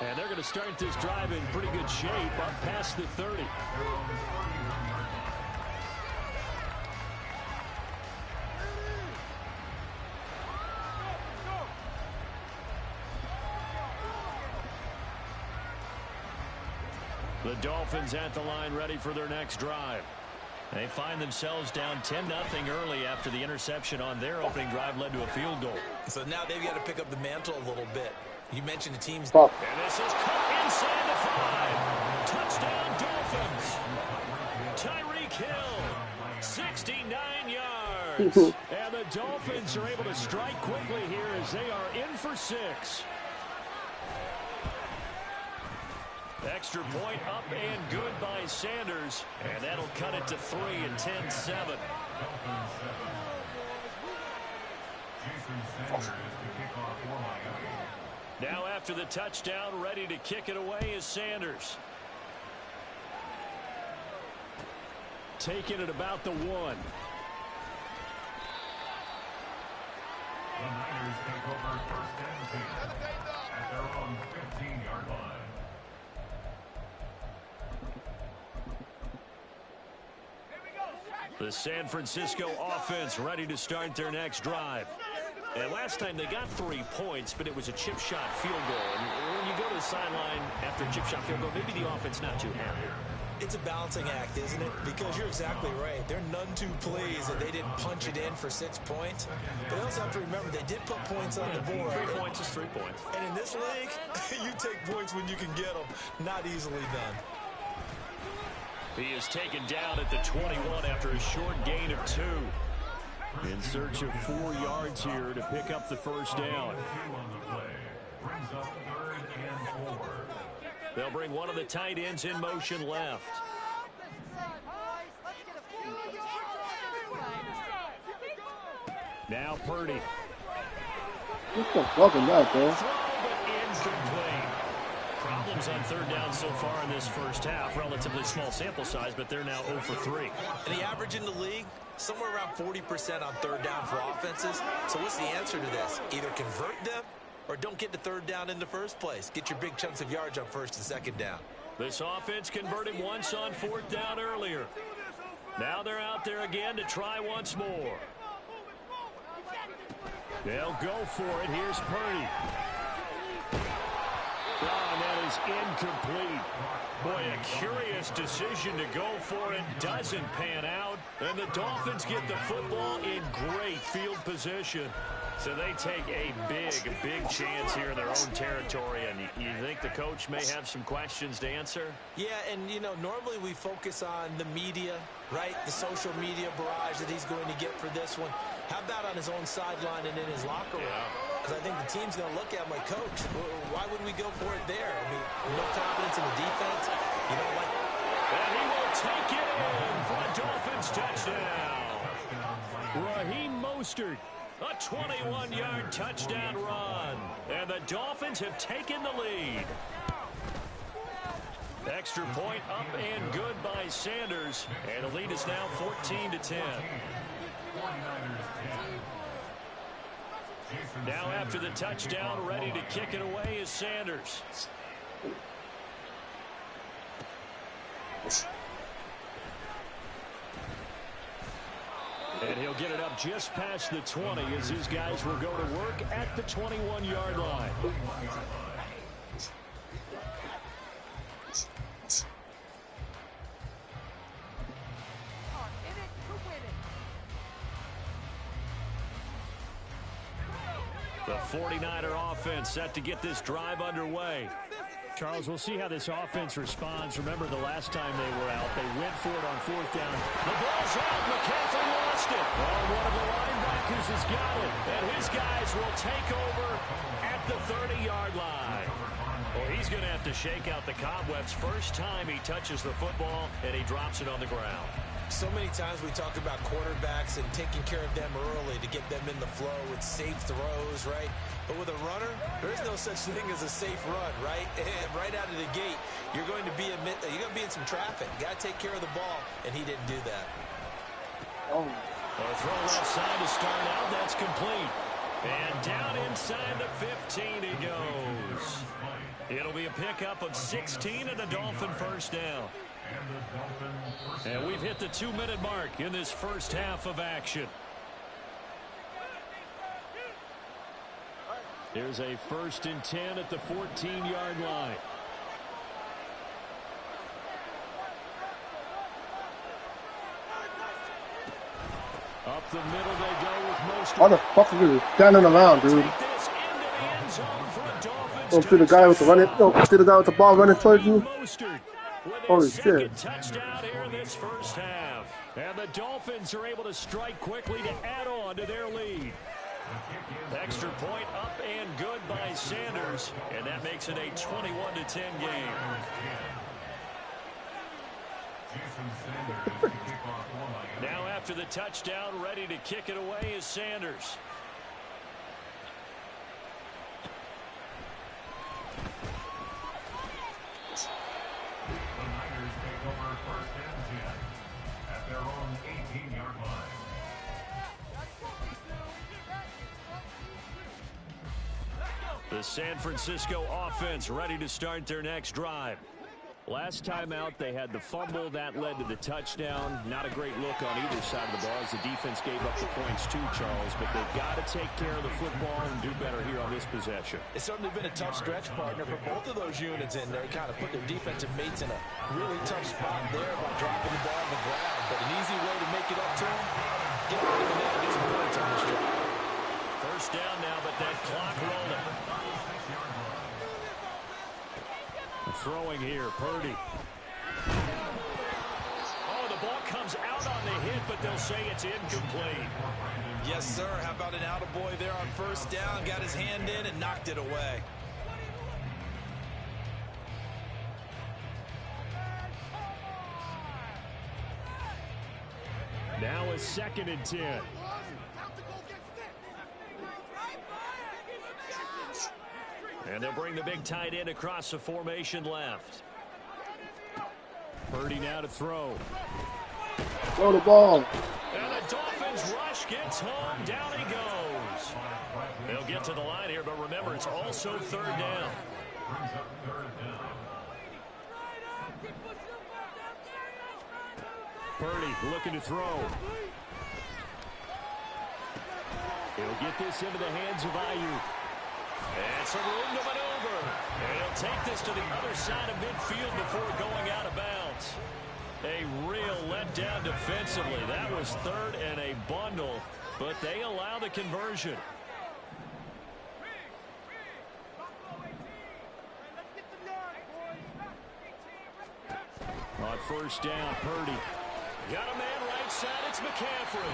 And they're going to start this drive in pretty good shape up past the 30. The Dolphins at the line ready for their next drive. They find themselves down 10-0 early after the interception on their opening drive led to a field goal. So now they've got to pick up the mantle a little bit. You mentioned the team's... And this is cut inside the 5. Touchdown Dolphins. Tyreek Hill, 69 yards. And the Dolphins are able to strike quickly here as they are in for 6. Extra point up and good by Sanders. And that'll cut it to 3 and 10-7. Sanders to kick off for Miami. Now after the touchdown, ready to kick it away is Sanders. Taking it about the 1. The Niners take over first and 10 at their own 15-yard line. The San Francisco offense ready to start their next drive. And last time they got 3 points, but it was a chip shot field goal. And when you go to the sideline after a chip shot field goal, maybe the offense not too happy. It's a balancing act, isn't it? Because you're exactly right. They're none too pleased that they didn't punch it in for 6 points. But you also have to remember they did put points on the board. 3 points is 3 points. And in this league, you take points when you can get them. Not easily done. He is taken down at the 21 after a short gain of 2. In search of 4 yards here to pick up the first down. 2 on the play. Brings up 3rd and 4. They'll bring one of the tight ends in motion left. Now Purdy. What the fuck is that, bro? Throw, but incomplete. Problems on 3rd down so far in this first half. Relatively small sample size, but they're now 0 for 3. And the average in the league, somewhere around 40% on 3rd down for offenses. So what's the answer to this? Either convert them or don't get to 3rd down in the first place. Get your big chunks of yards on 1st and 2nd down. This offense converted once on 4th down earlier. Now they're out there again to try once more. They'll go for it. Here's Purdy. Oh, and that is incomplete. Boy, a curious decision to go for it. Doesn't pan out. And the Dolphins get the football in great field position. So they take a big chance here in their own territory. And you think the coach may have some questions to answer? Yeah, and, you know, normally we focus on the media, right? The social media barrage that he's going to get for this one. How about on his own sideline and in his locker room? Because I think the team's going to look at him like, Coach, why would we go for it there? I mean, no confidence in the defense. You don't like... And he will take it in for a Dolphins touchdown. Raheem Mostert. A 21-yard touchdown run. And the Dolphins have taken the lead. Extra point up and good by Sanders. And the lead is now 14-10. Now after the touchdown, ready to kick it away is Sanders. And he'll get it up just past the 20 as his guys will go to work at the 21-yard line. The 49er offense set to get this drive underway. Charles, we'll see how this offense responds. Remember the last time they were out, they went for it on 4th down. The ball's out. McCaffrey lost it. Oh, one of the linebackers has got it. And his guys will take over at the 30-yard line. Well, he's going to have to shake out the cobwebs first time he touches the football, and he drops it on the ground. So many times we talk about quarterbacks and taking care of them early to get them in the flow with safe throws, right? But with a runner, there's no such thing as a safe run, right? And right out of the gate, you're going to be in some traffic. You got to take care of the ball, and he didn't do that. Oh. A throw left side to start out. That's complete. And down inside the 15 he goes. It'll be a pickup of 16 and a Dolphin first down. And we've hit the 2-minute mark in this first half of action. Here's a 1st and 10 at the 14-yard line. Up the middle they go with most. Why the fuck are you standing around, dude? Don't see the guy with the running. Don't see the guy with the ball running towards you. Holy shit. Touchdown here in this first half. And the Dolphins are able to strike quickly to add on to their lead. Extra point up and good by Sanders. And that makes it a 21-10 game. Now after the touchdown, ready to kick it away is Sanders. over first and 10 at their own 18-yard line. The San Francisco offense ready to start their next drive. Last time out, they had the fumble. That led to the touchdown. Not a great look on either side of the ball as the defense gave up the points too, Charles. But they've got to take care of the football and do better here on this possession. It's certainly been a tough stretch, partner, for both of those units, and they kind of put their defensive mates in a really tough spot there by dropping the ball on the ground. But an easy way to make it up to them, get out there and get some points on this drive. First down now, but that clock rolling. Throwing here, Purdy. Oh, the ball comes out on the hit, but they'll say it's incomplete. Yes, sir. How about an attaboy there on first down? Got his hand in and knocked it away. Now a 2nd and 10. And they'll bring the big tight end across the formation left. Purdy now to throw. Throw the ball. And the Dolphins rush gets home. Down he goes. They'll get to the line here, but remember, it's also 3rd down. Purdy looking to throw. He'll get this into the hands of Ayuk. And some room to maneuver. And he'll take this to the other side of midfield before going out of bounds. A real letdown defensively. That was 3rd and a bundle, but they allow the conversion. On first down, Purdy. Got a man right side. It's McCaffrey.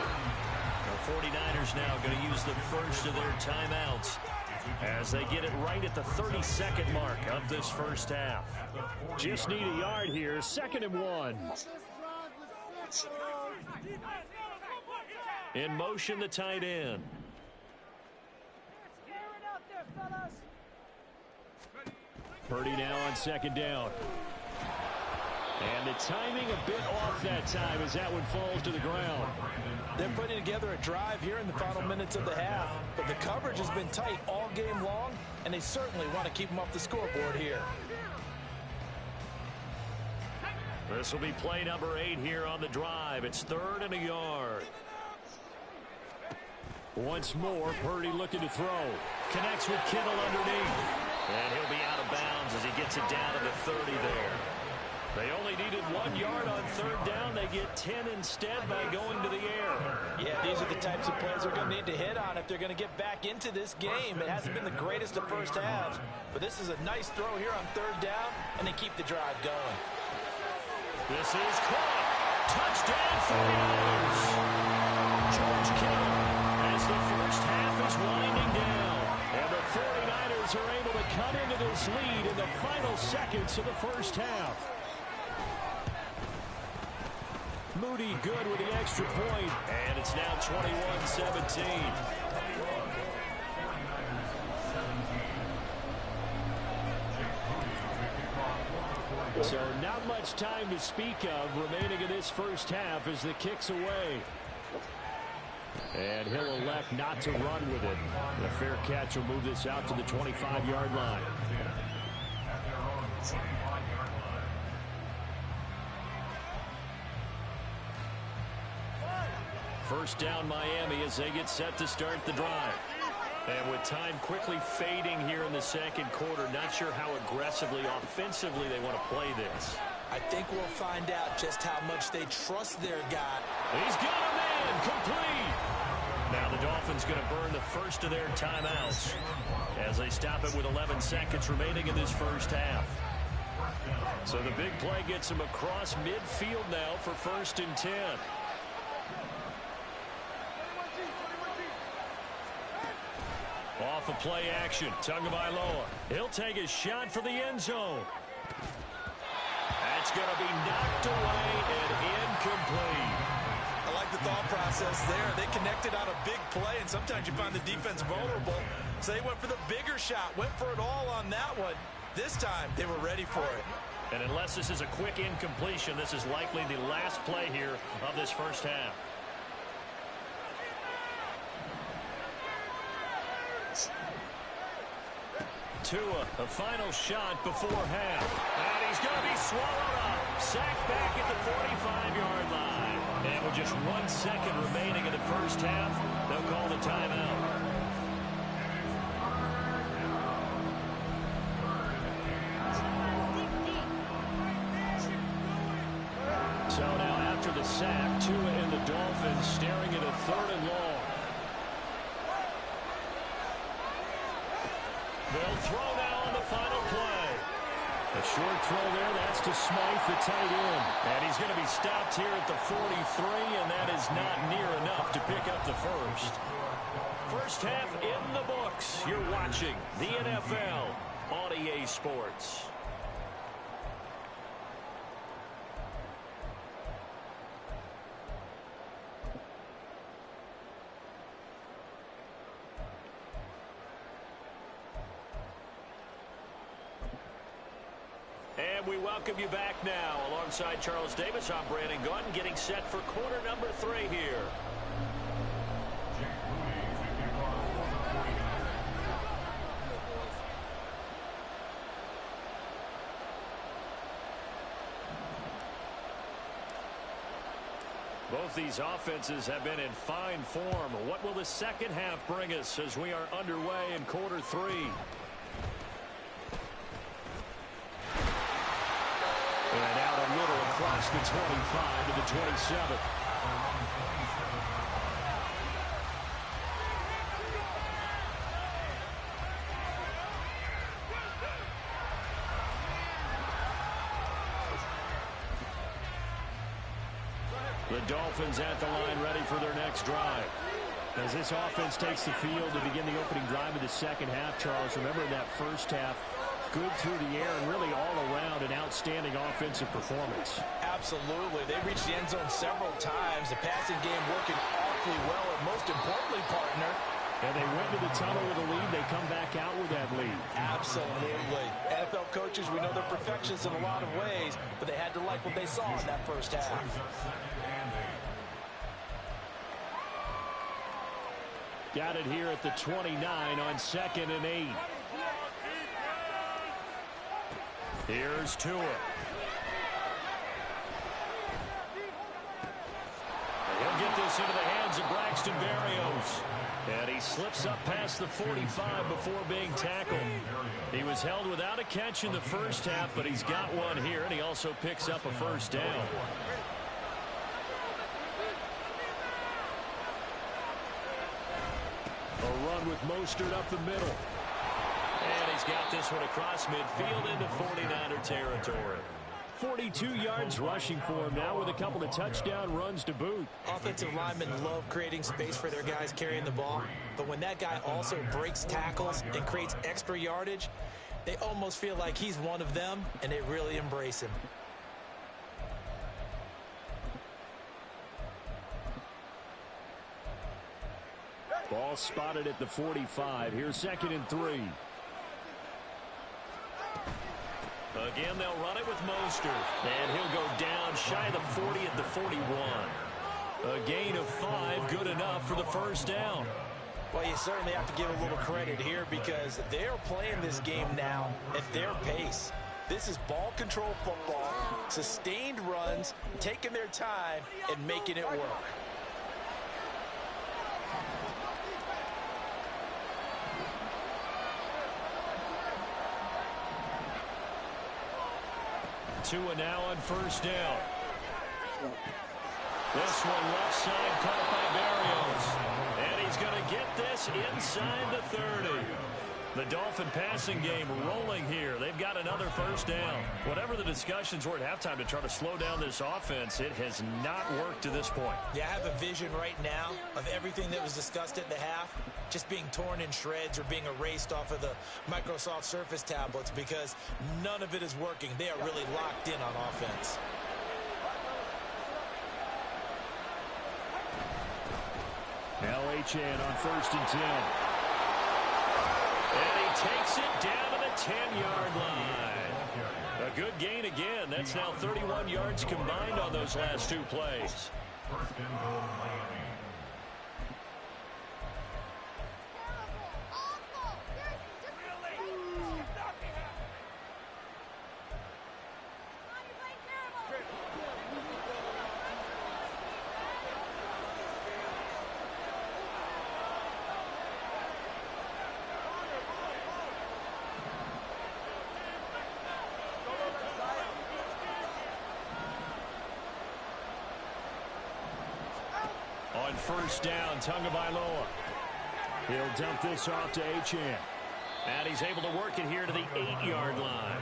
The 49ers now going to use the first of their timeouts as they get it right at the 32nd mark of this first half. Just need a yard here. 2nd and 1. In motion, the tight end. Purdy now on 2nd down. And the timing a bit off that time as that one falls to the ground. They're putting together a drive here in the final minutes of the half, but the coverage has been tight all game long, and they certainly want to keep them off the scoreboard here. This will be play number 8 here on the drive. It's 3rd and a yard. Once more, Purdy looking to throw. Connects with Kittle underneath. And he'll be out of bounds as he gets it down to the 30 there. They only needed 1 yard on 3rd down. They get 10 instead by going to the air. Yeah, these are the types of plays they're going to need to hit on if they're going to get back into this game. It hasn't been the greatest of first halves, but this is a nice throw here on 3rd down, and they keep the drive going. This is caught. Touchdown 49ers. George Kittle as the first half is winding down. And the 49ers are able to come into this lead in the final seconds of the first half. Moody good with the extra point, and it's now 21-17. So not much time to speak of remaining in this first half as the kick's away. And he'll elect not to run with it. The fair catch will move this out to the 25-yard line. First down Miami as they get set to start the drive. And with time quickly fading here in the 2nd quarter, not sure how aggressively, offensively they want to play this. I think we'll find out just how much they trust their guy. He's got a man, complete. Now the Dolphins going to burn the first of their timeouts as they stop it with 11 seconds remaining in this first half. So the big play gets them across midfield now for 1st and 10. Off of play action, Tagovailoa. He'll take a shot for the end zone. That's going to be knocked away and incomplete. I like the thought process there. They connected on a big play, and sometimes you find the defense vulnerable. So they went for the bigger shot, went for it all on that one. This time, they were ready for it. And unless this is a quick incompletion, this is likely the last play here of this first half. Tua, a final shot before half. And he's going to be swallowed up. Sacked back at the 45-yard line. And with just 1 second remaining in the first half, they'll call the timeout. So now after the sack, Tua and the Dolphins staring at a 3rd and long. They'll throw now on the final play. A short throw there, that's to Smythe, the tight end. And he's going to be stopped here at the 43, and that is not near enough to pick up the first. First half in the books. You're watching the NFL on EA Sports. And we welcome you back now. Alongside Charles Davis, I'm Brandon Gaudin, getting set for quarter number 3 here. Both these offenses have been in fine form. What will the second half bring us as we are underway in quarter 3? And out a little across the 25 to the 27. The Dolphins at the line ready for their next drive. As this offense takes the field to begin the opening drive of the second half, Charles, remember in that first half, good through the air and really all around an outstanding offensive performance. Absolutely. They reached the end zone several times. The passing game working awfully well, and most importantly, partner. And they went to the tunnel with a lead. They come back out with that lead. Absolutely. NFL coaches, we know they're perfectionists in a lot of ways, but they had to like what they saw in that first half. Got it here at the 29 on 2nd and 8. Here's Tua. He'll get this into the hands of Braxton Berrios. And he slips up past the 45 before being tackled. He was held without a catch in the first half, but he's got one here, and he also picks up a first down. A run with Mostert up the middle. And he's got this one across midfield into 49er territory. 42 yards rushing for him now with a couple of touchdown runs to boot. Offensive linemen love creating space for their guys carrying the ball, but when that guy also breaks tackles and creates extra yardage, they almost feel like he's one of them, and they really embrace him. Ball spotted at the 45. Here's 2nd and 3. Again, they'll run it with Mostert. And he'll go down shy of the 40 at the 41. A gain of 5, good enough for the first down. Well, you certainly have to give a little credit here because they're playing this game now at their pace. This is ball control football, sustained runs, taking their time, and making it work. Tua now on first down. This one left side caught by Berrios. And he's going to get this inside the 30. The Dolphin passing game rolling here. They've got another first down. Whatever the discussions were at halftime to try to slow down this offense, it has not worked to this point. Yeah, I have a vision right now of everything that was discussed at the half just being torn in shreds or being erased off of the Microsoft Surface tablets because none of it is working. They are really locked in on offense. Now Achane on 1st and 10. And he takes it down to the 10-yard line. A good gain again. That's now 31 yards combined on those last two plays. First and goal, Miami. On first down, Tagovailoa. He'll dump this off to Achane. And he's able to work it here to the 8-yard line.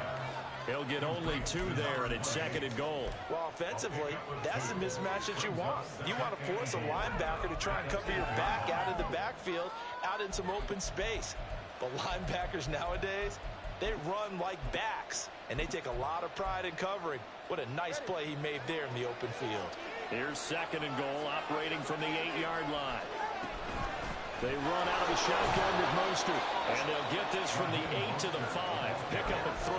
He'll get only 2 there, and it's 2nd and goal. Well, offensively, that's the mismatch that you want. You want to force a linebacker to try and cover your back out of the backfield, out in some open space. But linebackers nowadays, they run like backs, and they take a lot of pride in covering. What a nice play he made there in the open field. Here's 2nd and goal, operating from the 8-yard line. They run out of the shotgun with Mostert, and they'll get this from the 8 to the 5. Pick up a 3.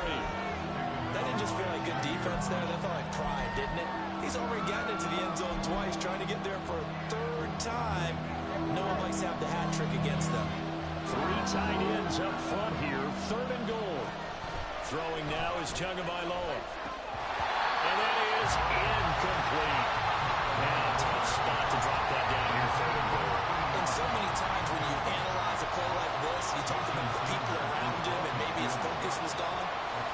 That didn't just feel like good defense there. That felt like pride, didn't it? He's already gotten into the end zone twice, trying to get there for a 3rd time. No one likes to have the hat trick against them. 3 tight ends up front here, 3rd and goal. Throwing now is Tagovailoa. And that is incomplete. And a tough spot to drop that down here, 3rd and goal. And so many times when you analyze a play like this, you talk about the people around him and maybe his focus was gone.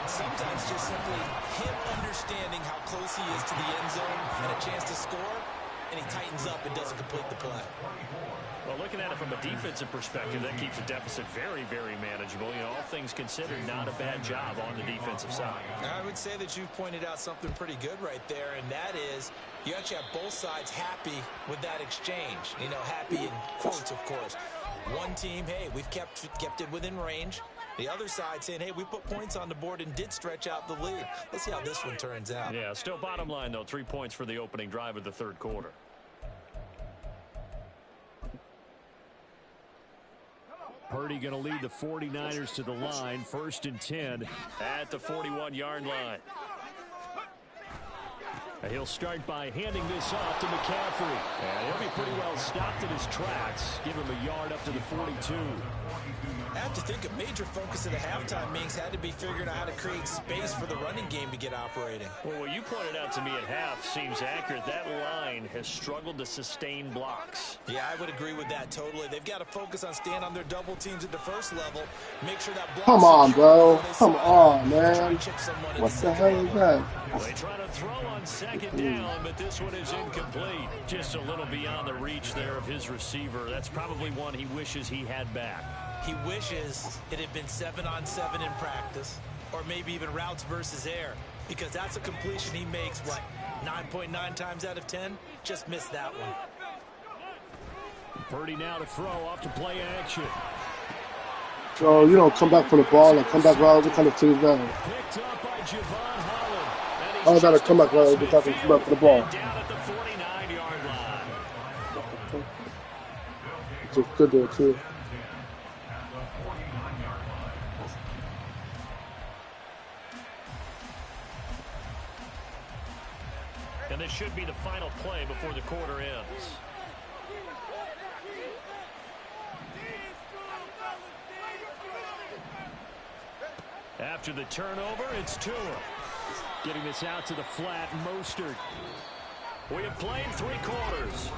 Sometimes just simply him understanding how close he is to the end zone and a chance to score, and he tightens up and doesn't complete the play. Well, looking at it from a defensive perspective, that keeps the deficit very, very manageable. You know, all things considered, not a bad job on the defensive side. I would say that you've pointed out something pretty good right there, and that is you actually have both sides happy with that exchange. You know, happy in quotes, of course. One team, hey, we've kept it within range. The other side saying, hey, we put points on the board and did stretch out the lead. Let's see how this one turns out. Yeah, still bottom line, though, 3 points for the opening drive of the 3rd quarter. Purdy going to lead the 49ers to the line, 1st and 10. At the 41-yard line. He'll start by handing this off to McCaffrey. And he'll be pretty well stopped in his tracks. Give him a yard up to the 42. I have to think a major focus of the halftime meetings had to be figuring out how to create space for the running game to get operating. Well, what you pointed out to me at half seems accurate. That line has struggled to sustain blocks. Yeah, I would agree with that totally. They've got to focus on staying on their double teams at the first level. Make sure that block. Come on, bro. Come on, man. What the hell is that? They try to throw on 2nd down, but this one is incomplete. Just a little beyond the reach there of his receiver. That's probably one he wishes he had back. He wishes it had been 7-on-7 in practice, or maybe even routes versus air, because that's a completion he makes, what, 9.9 times out of 10? Just missed that one. Purdy now to throw off to play action. So, you don't come back for the ball and come back route. What kind of team is that? Picked up by Javon Holland. Oh, is that a comeback route? They're talking come back for the ball. Down at the 49-yard line. Just good there, too. And this should be the final play before the quarter ends. After the turnover, it's Tua. Getting this out to the flat, Mostert. We have played 3 quarters.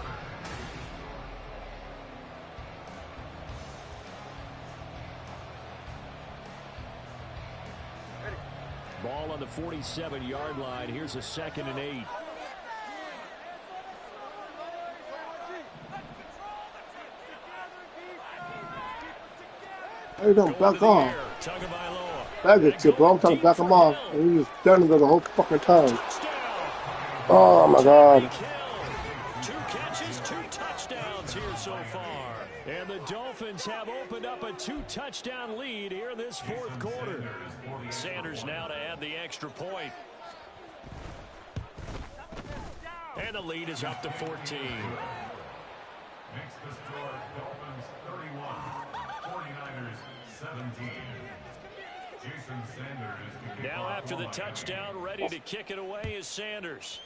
Ball on the 47-yard line. Here's a 2nd and 8. Hey, don't back off. Back it, you, bro. I'm trying to back him off. And he's just standing there the whole fucking time. Oh, my God. 2 catches, 2 touchdowns here so far. And the Dolphins have opened up a 2-touchdown lead here in this 4th quarter. Sanders now to add the extra point. And the lead is up to 14. Makes the score Dolphins 31, 49ers 17. Jason Sanders to kick Now off after the line. touchdown, ready to kick it away is Sanders.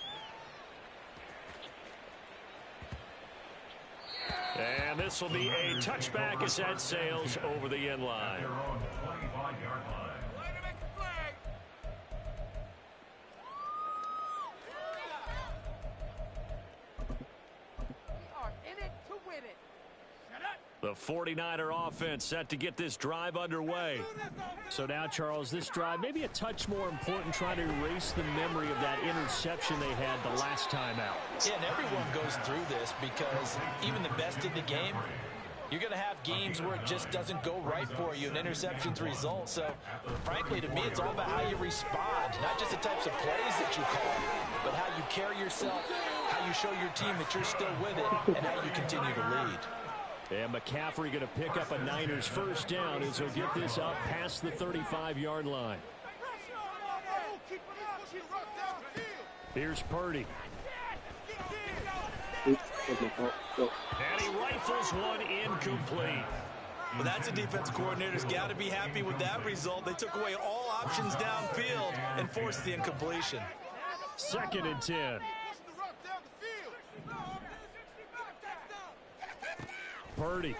And this will be a touchback as that sails over the end line. They're on the 25-yard line. The 49er offense set to get this drive underway. So now, Charles, this drive maybe a touch more important, trying to erase the memory of that interception they had the last time out. Yeah, and everyone goes through this because even the best in the game, you're going to have games where it just doesn't go right for you and interceptions result. So, frankly, to me, it's all about how you respond, not just the types of plays that you call, but how you carry yourself, how you show your team that you're still with it, and how you continue to lead. And McCaffrey going to pick up a Niners first down as he'll get this up past the 35-yard line. Here's Purdy. And he rifles one incomplete. Well, that's a defensive coordinator's got to be happy with that result. They took away all options downfield and forced the incompletion. 2nd and 10. Purdy.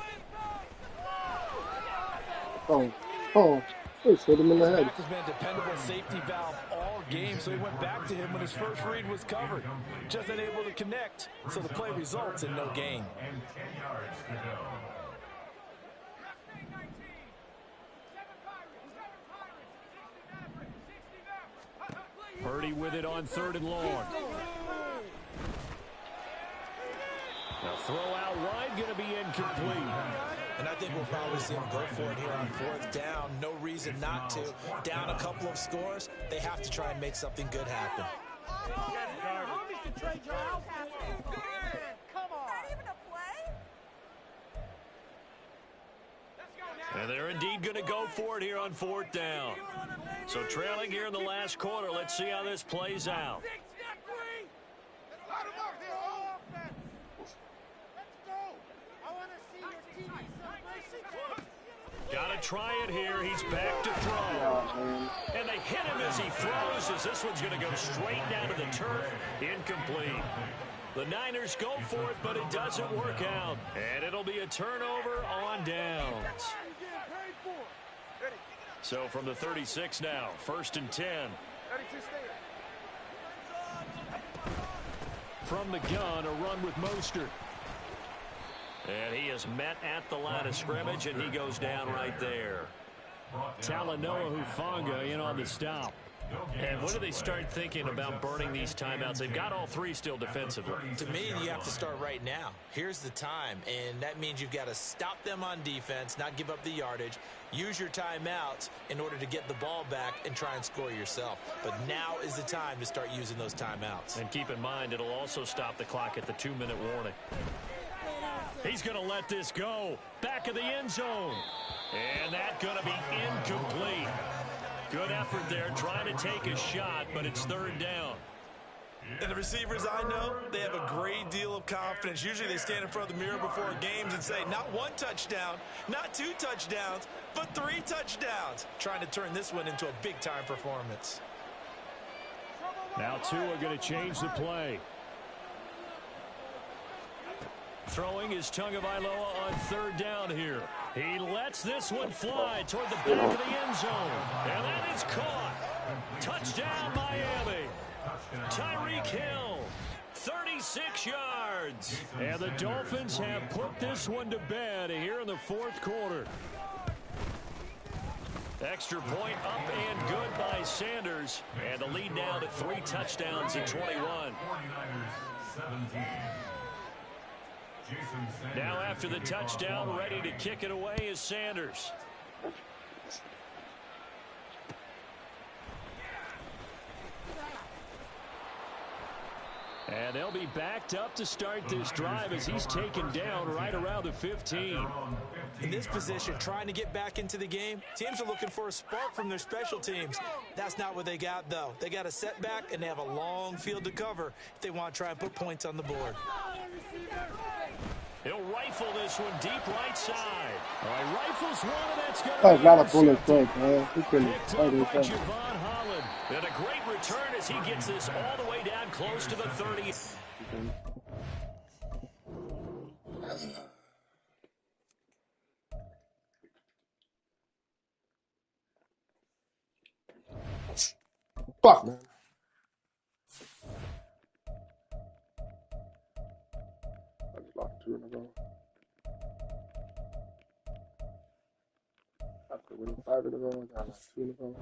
Just hit him in the head. Back has been a dependable safety valve all game, so he went back to him when his first read was covered. Just unable to connect, so the play results in no gain. And 10 yards to go. Purdy with it on 3rd and long. The throw out wide going to be incomplete. And I think we'll probably see him go for it here on 4th down. No reason not to. Down a couple of scores, they have to try and make something good happen. And they're indeed going to go for it here on 4th down. So trailing here in the last quarter, let's see how this plays out. Got to try it here. He's back to throw. And they hit him as he throws, as this one's going to go straight down to the turf. Incomplete. The Niners go for it, but it doesn't work out. And it'll be a turnover on downs. So from the 36 now, 1st and 10. From the gun, a run with Mostert. And he is met at the line of scrimmage, and he goes down right there. Talanoa Hufanga in on the stop. And when do they start thinking about burning these timeouts? They've got all 3 still defensively. To me, you have to start right now. Here's the time, and that means you've got to stop them on defense, not give up the yardage, use your timeouts in order to get the ball back and try and score yourself. But now is the time to start using those timeouts. And keep in mind, it'll also stop the clock at the 2-minute warning. He's going to let this go. Back of the end zone. And that's going to be incomplete. Good effort there, trying to take a shot, but it's 3rd down. And the receivers I know, they have a great deal of confidence. Usually they stand in front of the mirror before games and say, not 1 touchdown, not 2 touchdowns, but 3 touchdowns. Trying to turn this one into a big-time performance. Now 2 are going to change the play. Throwing is Tagovailoa on 3rd down here. He lets this one fly toward the back of the end zone. And that is caught. Touchdown, Miami. Tyreek Hill, 36 yards. And the Dolphins have put this one to bed here in the 4th quarter. Extra point up and good by Sanders. And the lead now to 3 touchdowns at 21. 49ers 17. Now after the touchdown, ready to kick it away is Sanders. And they'll be backed up to start this drive as he's taken down right around the 15. In this position, trying to get back into the game, teams are looking for a spark from their special teams. That's not what they got, though. They got a setback, and they have a long field to cover if they want to try and put points on the board. He'll rifle this one deep right side. All right, rifles one, and that's going to That's be not a bullet intercepted. throw, man. He couldn't Picked fight up by anything. Javon Holland. And a great return as he gets this all the way down close to the 30. Fuck, man. I just lost 2 in a row. After winning 5 in a row, I lost 2 in a row.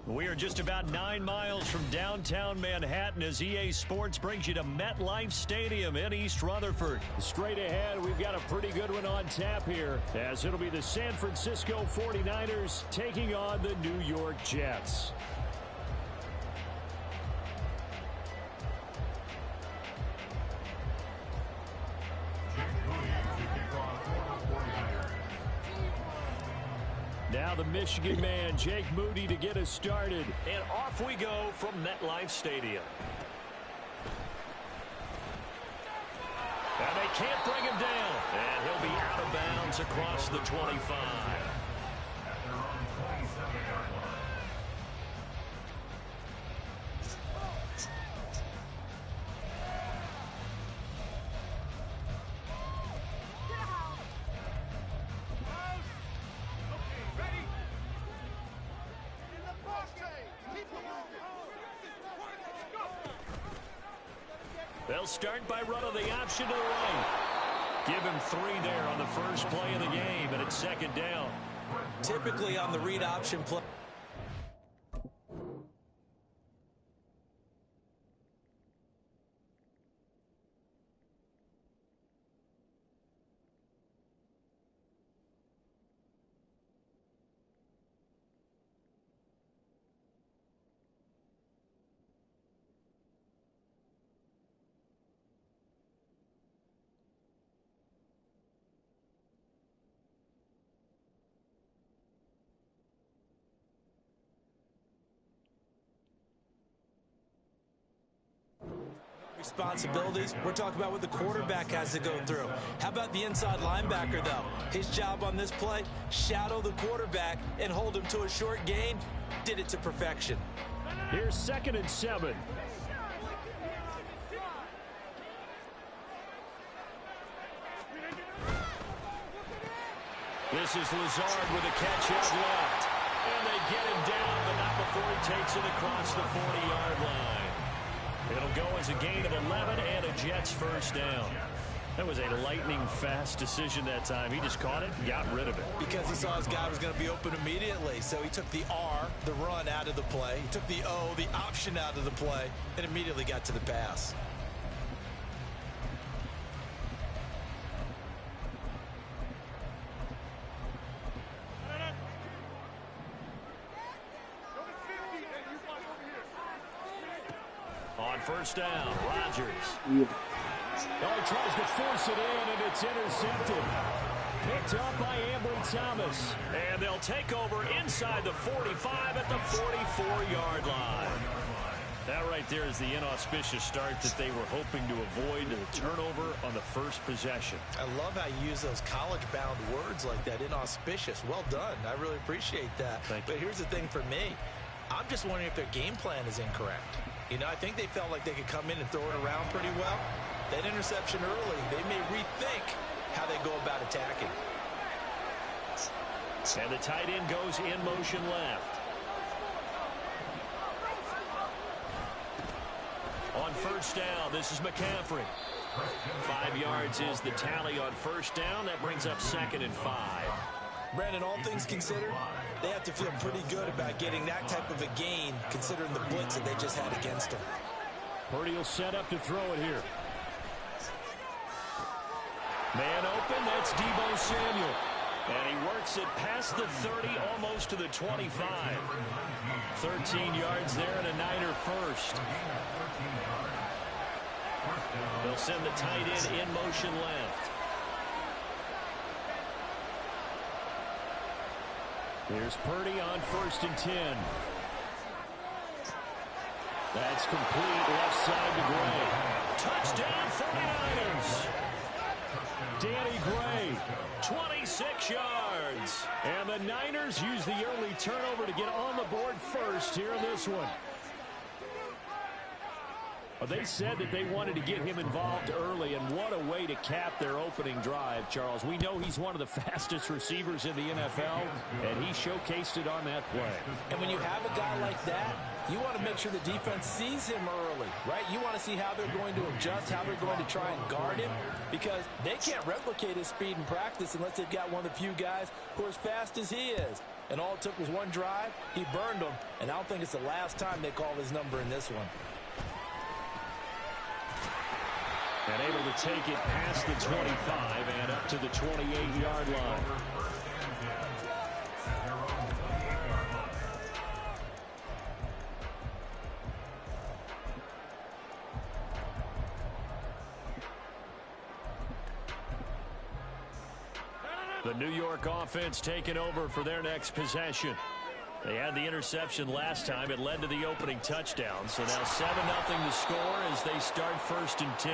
We are just about 9 miles from downtown Manhattan as EA Sports brings you to MetLife Stadium in East Rutherford. Straight ahead, we've got a pretty good one on tap here, as it'll be the San Francisco 49ers taking on the New York Jets. Now the Michigan man, Jake Moody, to get us started. And off we go from MetLife Stadium. And they can't bring him down. And he'll be out of bounds across the 25. At their own 27-yard line. They'll start by running the option to the right. Give him 3 there on the first play of the game, and it's second down. Typically on the read option play. Responsibilities. We're talking about what the quarterback has to go through. How about the inside linebacker, though? His job on this play, shadow the quarterback and hold him to a short gain. Did it to perfection. Here's 2nd and 7. This is Lazard with a catch out left. And they get him down, but not before he takes it across the 40-yard line. It'll go as a gain of 11 and a Jets first down. That was a lightning-fast decision that time. He just caught it and got rid of it. Because he saw his guy was going to be open immediately. So he took the R, the run, out of the play. He took the O, the option, out of the play, and immediately got to the pass. On first down, Rodgers. Yeah. Oh, he tries to force it in, and it's intercepted. Picked up by Ambry Thomas. And they'll take over inside the 45 at the 44-yard line. That right there is the inauspicious start that they were hoping to avoid, the turnover on the first possession. I love how you use those college-bound words like that, inauspicious. Well done. I really appreciate that. Thank you. But here's the thing for me. I'm just wondering if their game plan is incorrect. You know, I think they felt like they could come in and throw it around pretty well. That interception early, they may rethink how they go about attacking. And the tight end goes in motion left. On first down, this is McCaffrey. 5 yards is the tally on first down. That brings up 2nd and 5. Brandon, all things considered, they have to feel pretty good about getting that type of a gain, considering the blitz that they just had against them. Purdy will set up to throw it here. Man open, that's Deebo Samuel. And he works it past the 30, almost to the 25. 13 yards there and a Niner first. They'll send the tight end in motion left. Here's Purdy on 1st and 10. That's complete left side to Gray. Touchdown 49ers. Danny Gray. 26 yards. And the Niners use the early turnover to get on the board first here in this one. They said that they wanted to get him involved early, and what a way to cap their opening drive, Charles. We know he's one of the fastest receivers in the NFL, and he showcased it on that play. And when you have a guy like that, you want to make sure the defense sees him early, right? You want to see how they're going to adjust, how they're going to try and guard him, because they can't replicate his speed in practice unless they've got one of the few guys who are as fast as he is. And all it took was one drive. He burned them, and I don't think it's the last time they call his number in this one. And able to take it past the 25 and up to the 28-yard line. The New York offense taking over for their next possession. They had the interception last time. It led to the opening touchdown. So now 7-0 to score as they start 1st and 10.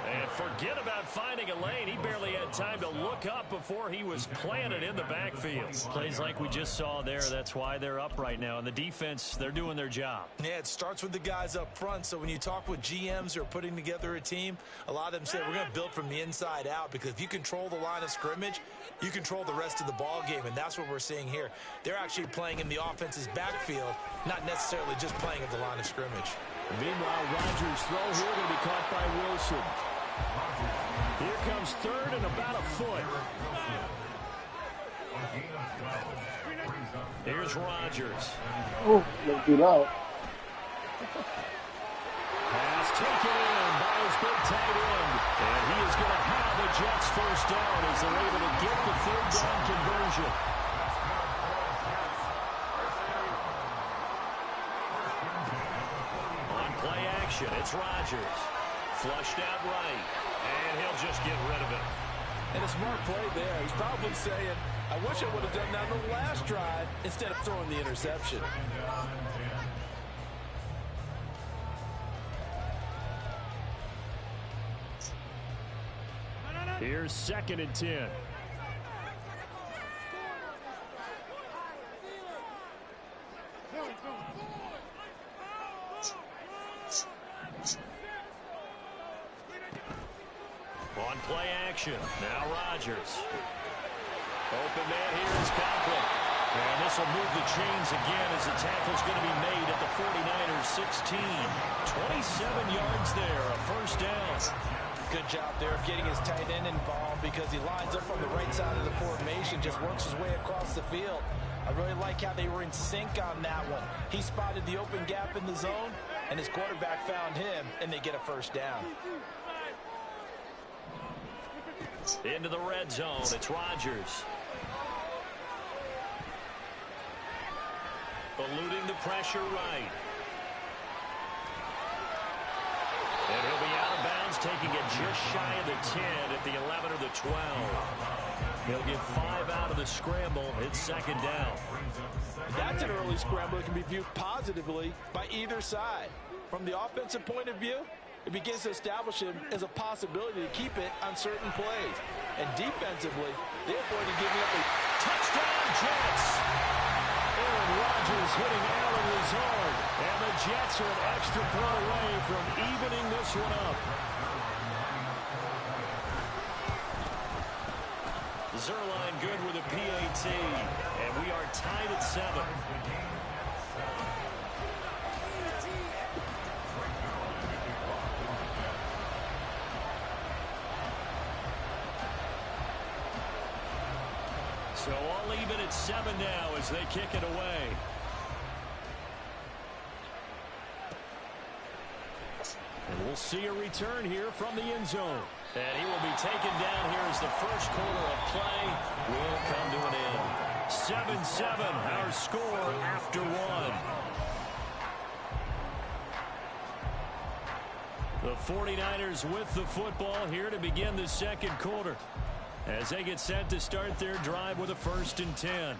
And forget about finding a lane. He barely had time to look up before he was planted in the backfield. Plays like we just saw there. That's why they're up right now. And the defense, they're doing their job. Yeah, it starts with the guys up front. So when you talk with GMs who are putting together a team, a lot of them say, we're going to build from the inside out, because if you control the line of scrimmage, you control the rest of the ball game, and that's what we're seeing here. They're actually playing in the offense's backfield, not necessarily just playing at the line of scrimmage. Meanwhile, Rodgers' throw here going to be caught by Wilson. Here comes 3rd and about a foot. Here's Rodgers. Oh, let's do that. Pass taken in by his big tight end. And he is going to have the Jets first down as they're able to get the 3rd down conversion. On play action, it's Rodgers. Flushed out right, and he'll just get rid of it. And a smart play there. He's probably saying, I wish I would have done that on the last drive instead of throwing the interception. Here's 2nd and 10. On play action, now Rodgers. Open man here is Conklin. And this will move the chains again as the tackle's going to be made at the 49ers 16. 27 yards there, a first down. Good job there of getting his tight end involved, because he lines up on the right side of the formation, just works his way across the field. I really like how they were in sync on that one. He spotted the open gap in the zone, and his quarterback found him, and they get a first down. Into the red zone, it's Rodgers. Eluding the pressure right. And he'll be out of bounds, taking it just shy of the 10 at the 11 or the 12. He'll get 5 out of the scramble. It's 2nd down. That's an early scramble that can be viewed positively by either side. From the offensive point of view, it begins to establish him as a possibility to keep it on certain plays. And defensively, they avoided giving up a Touchdown, Jets! Aaron Rodgers passes hitting Allen Lazard. And the Jets are an extra point away from evening this one up. Zerline good with a PAT. And we are tied at 7. So all even at 7 now as they kick it away. And we'll see a return here from the end zone. And he will be taken down here as the first quarter of play will come to an end. 7-7, our score after 1. The 49ers with the football here to begin the second quarter, as they get set to start their drive with a 1st and 10.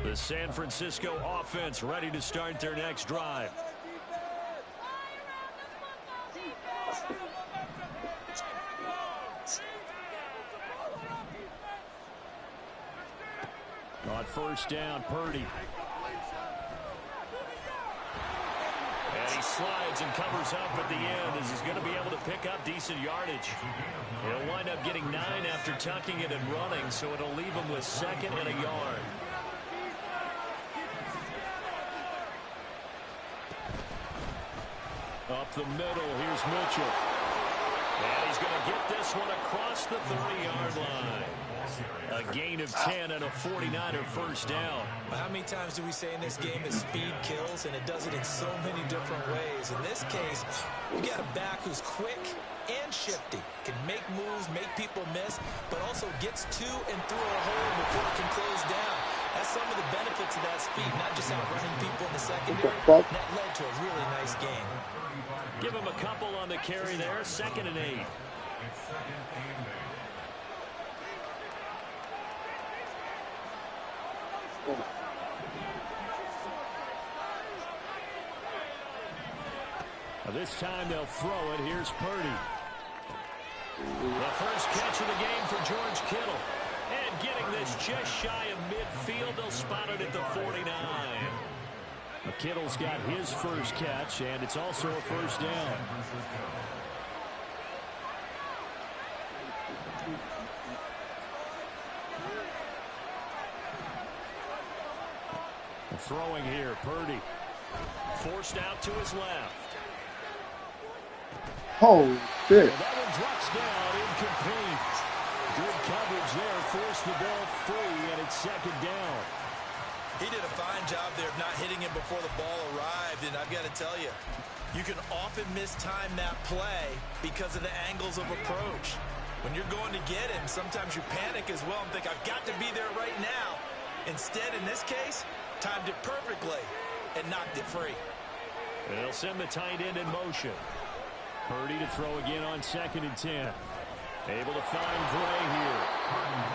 The San Francisco offense ready to start their next drive. On 1st down, Purdy. And he slides and covers up at the end as he's going to be able to pick up decent yardage. He'll wind up getting 9 after tucking it and running, so it'll leave him with 2nd and a yard. Up the middle, here's Mitchell. And he's going to get this one across the 30-yard line. A gain of 10 and a 49er first down. How many times do we say in this game that speed kills, and it does it in so many different ways? In this case, you got a back who's quick and shifty, can make moves, make people miss, but also gets to and through a hole before it can close down. That's some of the benefits of that speed, not just outrunning people in the secondary. That led to a really nice game. Give him a couple on the carry there. 2nd and 8. This time they'll throw it. Here's Purdy. The first catch of the game for George Kittle. And getting this just shy of midfield, they'll spot it at the 49. Kittle's got his first catch, and it's also a first down. Throwing here, Purdy. Forced out to his left. Oh, shit. Well, that one drops down, incomplete. Good coverage there, forced the ball free, and it's 2nd down. He did a fine job there of not hitting him before the ball arrived, and I've got to tell you, you can often mistime that play because of the angles of approach. When you're going to get him, sometimes you panic as well and think, I've got to be there right now. Instead, in this case, timed it perfectly and knocked it free. They'll send the tight end in motion. Purdy to throw again on 2nd and 10. Able to find Gray here.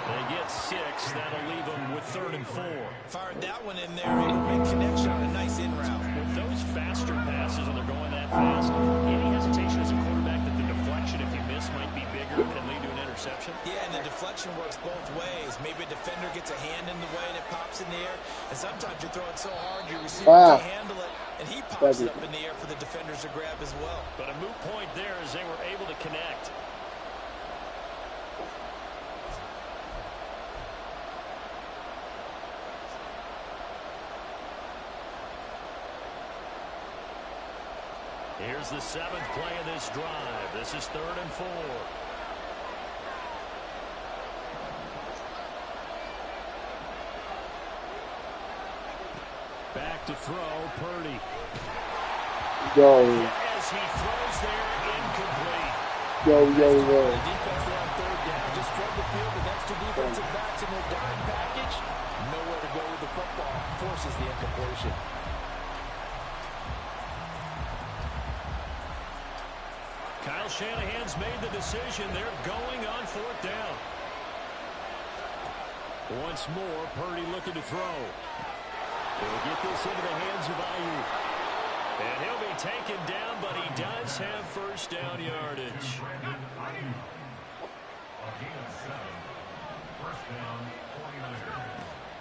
They get 6. That'll leave them with 3rd and 4. Fired that one in there. Able to make connection on a nice in route. With those faster passes and they're going that fast, any hesitation as a quarterback that the deflection, if you miss, might be bigger and lead to an interception? Yeah, and the deflection works both ways. Maybe a defender gets a hand in the way and it pops in the air. And sometimes you throw it so hard your receiver can't handle it, and he pops it up in the air for the defenders to grab as well. But a moot point there as they were able to connect. Here's the 7th play of this drive. This is 3rd and 4. Back to throw, Purdy. Go. As he throws there, incomplete. Yo. The defense there on 3rd down just spread the field. The next 2 defensive backs in their dime package. Nowhere to go with the football. Forces the incompletion. Kyle Shanahan's made the decision. They're going on 4th down. Once more, Purdy looking to throw. They'll get this into the hands of Ayuk. And he'll be taken down, but he does have first down yardage.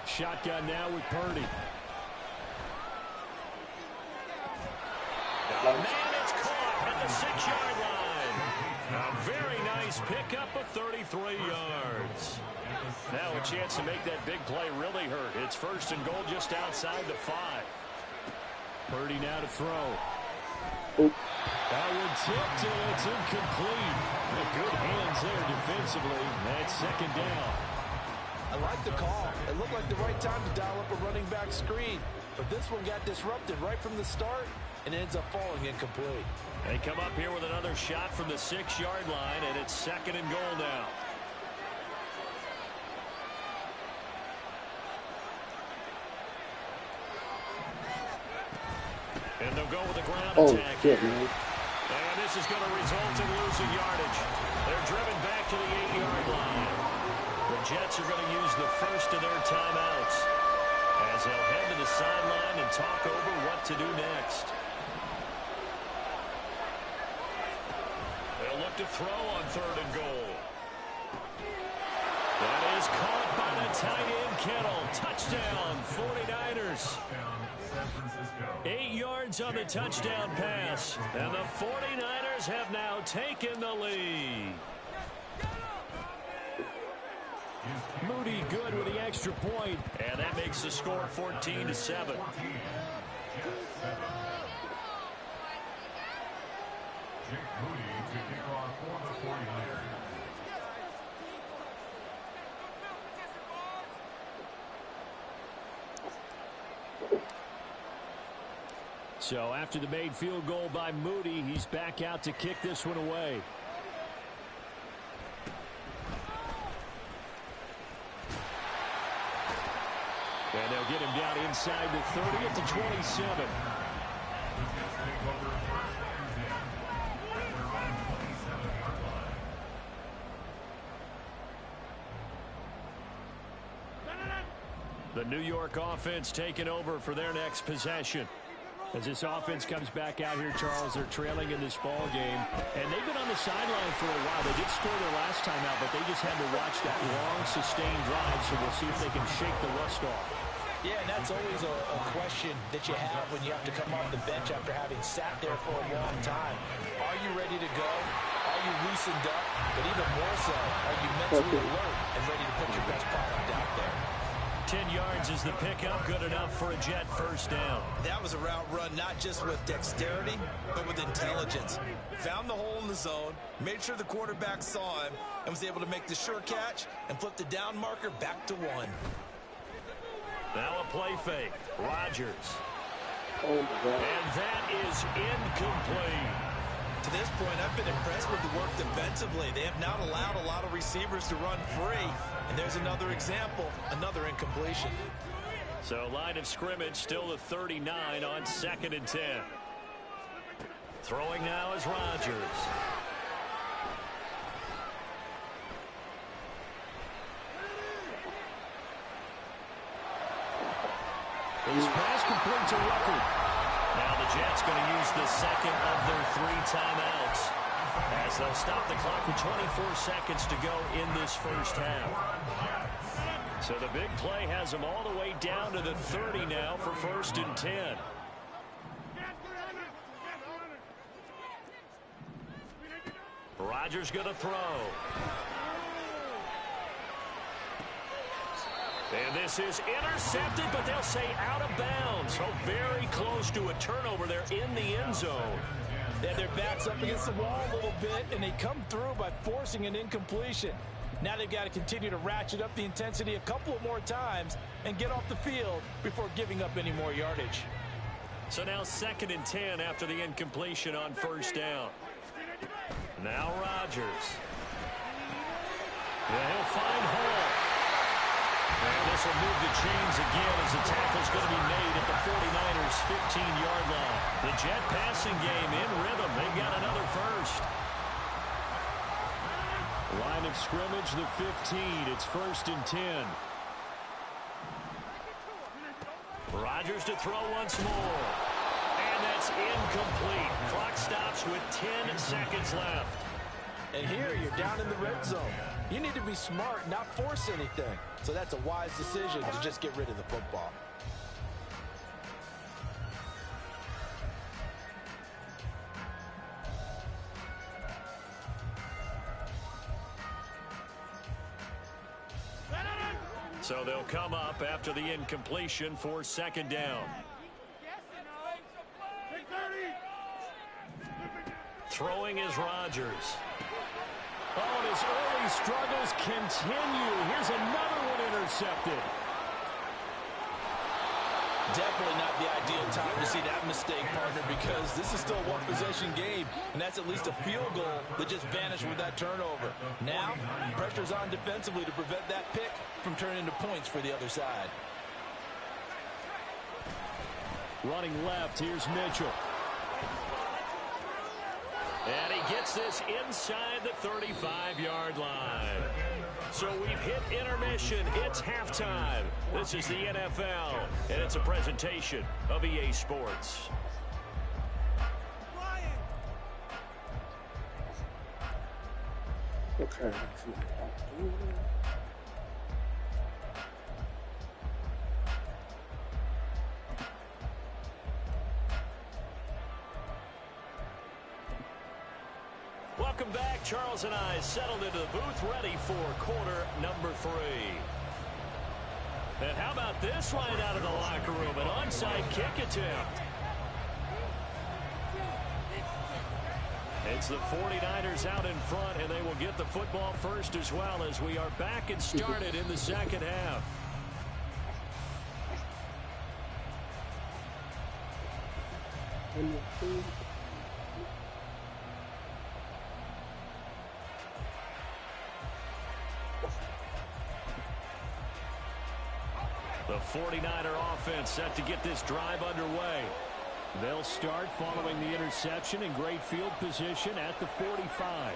Shotgun now with Purdy. Man, it's caught at the 6-yard line. A very nice pickup of 33 yards. Now a chance to make that big play really hurt. It's first and goal just outside the 5. Purdy now to throw. Oop. That one tipped, and it's incomplete. Good hands there defensively. That's second down. I like the call. It looked like the right time to dial up a running back screen. But this one got disrupted right from the start and ends up falling incomplete. They come up here with another shot from the 6-yard line, and it's second and goal now. And they'll go with the ground attack. Shit, man. And this is going to result in losing yardage. They're driven back to the 8-yard line. The Jets are going to use the first of their timeouts as they'll head to the sideline and talk over what to do next. They'll look to throw on third and goal. That is caught by the tight end Kittle. Touchdown, 49ers. 8 yards on the touchdown pass. And the 49ers have now taken the lead. Moody good with the extra point. And that makes the score 14-7. So after the made field goal by Moody, he's back out to kick this one away. And they'll get him down inside the 30 at the 27. The New York offense taking over for their next possession. As this offense comes back out here, Charles, they're trailing in this ball game. And they've been on the sideline for a while. They did score their last time out, but they just had to watch that long, sustained drive. So we'll see if they can shake the rust off. Yeah, and that's always a question that you have when you have to come off the bench after having sat there for a long time. Are you ready to go? Are you loosened up? But even more so, are you mentally alert and ready to put your best product out there? 10 yards is the pickup, good enough for a Jet first down. That was a route run not just with dexterity, but with intelligence. Found the hole in the zone, made sure the quarterback saw him, and was able to make the sure catch and flip the down marker back to 1. Now a play fake. Rodgers. Oh, my God. And that is incomplete. To this point, I've been impressed with the work defensively. They have not allowed a lot of receivers to run free. And there's another example, another incompletion. So line of scrimmage still the 39 on 2nd and 10. Throwing now is Rodgers. His pass complete to Rucker. Now the Jets going to use the second of their 3 timeouts as they'll stop the clock with 24 seconds to go in this first half. So the big play has them all the way down to the 30 now for 1st and 10. Rodgers going to throw. And this is intercepted, but they'll say out of bounds. So very close to a turnover there in the end zone. They have their backs up against the wall a little bit, and they come through by forcing an incompletion. Now they've got to continue to ratchet up the intensity a couple of more times and get off the field before giving up any more yardage. So now 2nd and 10 after the incompletion on 1st down. Now Rodgers. Yeah, he'll find Hall. And this will move the chains again as the tackle's going to be made at the 49ers' 15-yard line. The Jet passing game in rhythm. They've got another first. Line of scrimmage, the 15. It's 1st and 10. Rodgers to throw once more. And that's incomplete. Clock stops with 10 seconds left. And here you're down in the red zone. You need to be smart, not force anything. So that's a wise decision to just get rid of the football. So they'll come up after the incompletion for second down. Throwing is Rodgers. Oh, and his early struggles continue. Here's another one intercepted. Definitely not the ideal time to see that mistake, partner, because this is still a one-possession game, and that's at least a field goal that just vanished with that turnover. Now, pressure's on defensively to prevent that pick from turning into points for the other side. Running left, here's Mitchell. And he gets this inside the 35-yard line. So we've hit intermission. It's halftime. This is the NFL, and it's a presentation of EA Sports. Okay. Welcome back. Charles and I settled into the booth, ready for quarter number 3. And how about this right out of the locker room? An onside kick attempt. It's the 49ers out in front, and they will get the football first as well as we are back and started in the second half. The 49er offense set to get this drive underway. They'll start following the interception in great field position at the 45.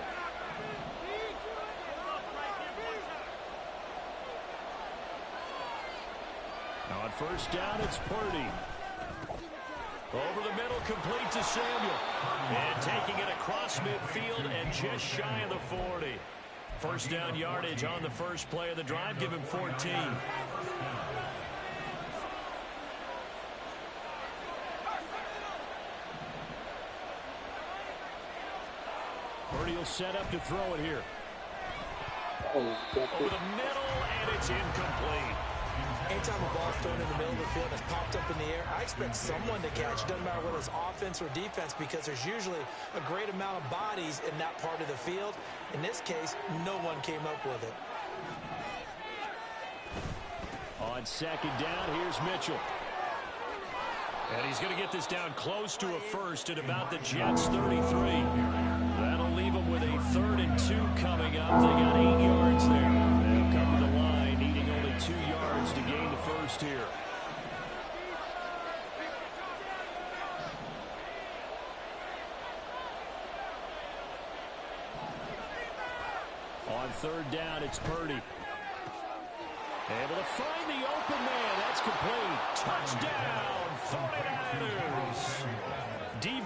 On first down, it's Purdy. Over the middle, complete to Samuel. And taking it across midfield and just shy of the 40. First down yardage on the first play of the drive. Give him 14. Purdy will set up to throw it here. Over the middle, and it's incomplete. Anytime a ball's thrown in the middle of the field and it's popped up in the air, I expect someone to catch. It doesn't matter whether it's offense or defense, because there's usually a great amount of bodies in that part of the field. In this case, no one came up with it. On second down, here's Mitchell. And he's going to get this down close to a first at about the Jets' 33. That'll leave them with a 3rd and 2 coming up. They got 8 yards there. They'll come to the line, needing only 2 yards to gain the first here. On third down, it's Purdy. Able to find the open man. That's complete. Touchdown, 49ers. Deep.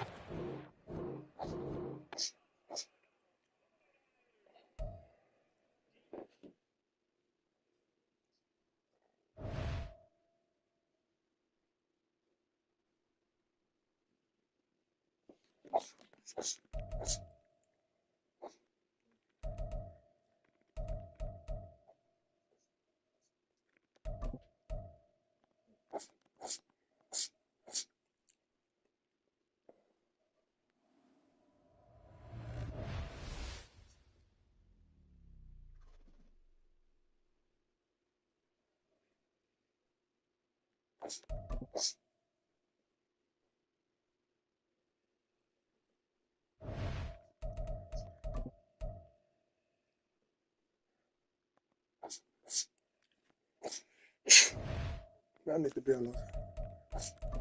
I need to be on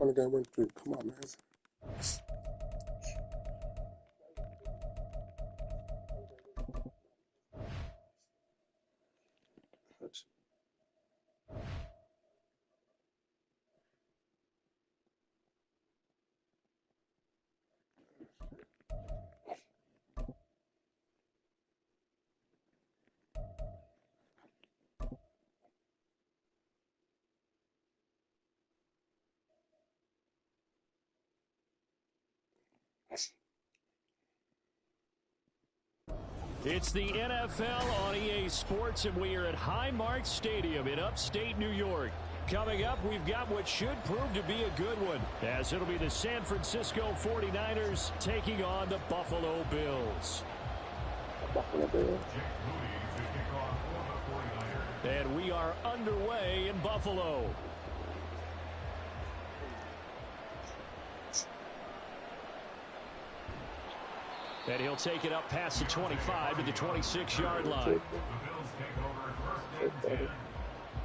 the game went through. Come on, man. It's the NFL on EA Sports, and we are at Highmark Stadium in upstate New York. Coming up, we've got what should prove to be a good one, as it'll be the San Francisco 49ers taking on the Buffalo Bills. And we are underway in Buffalo. And he'll take it up past the 25 to the 26-yard line. The Bills take over first and 10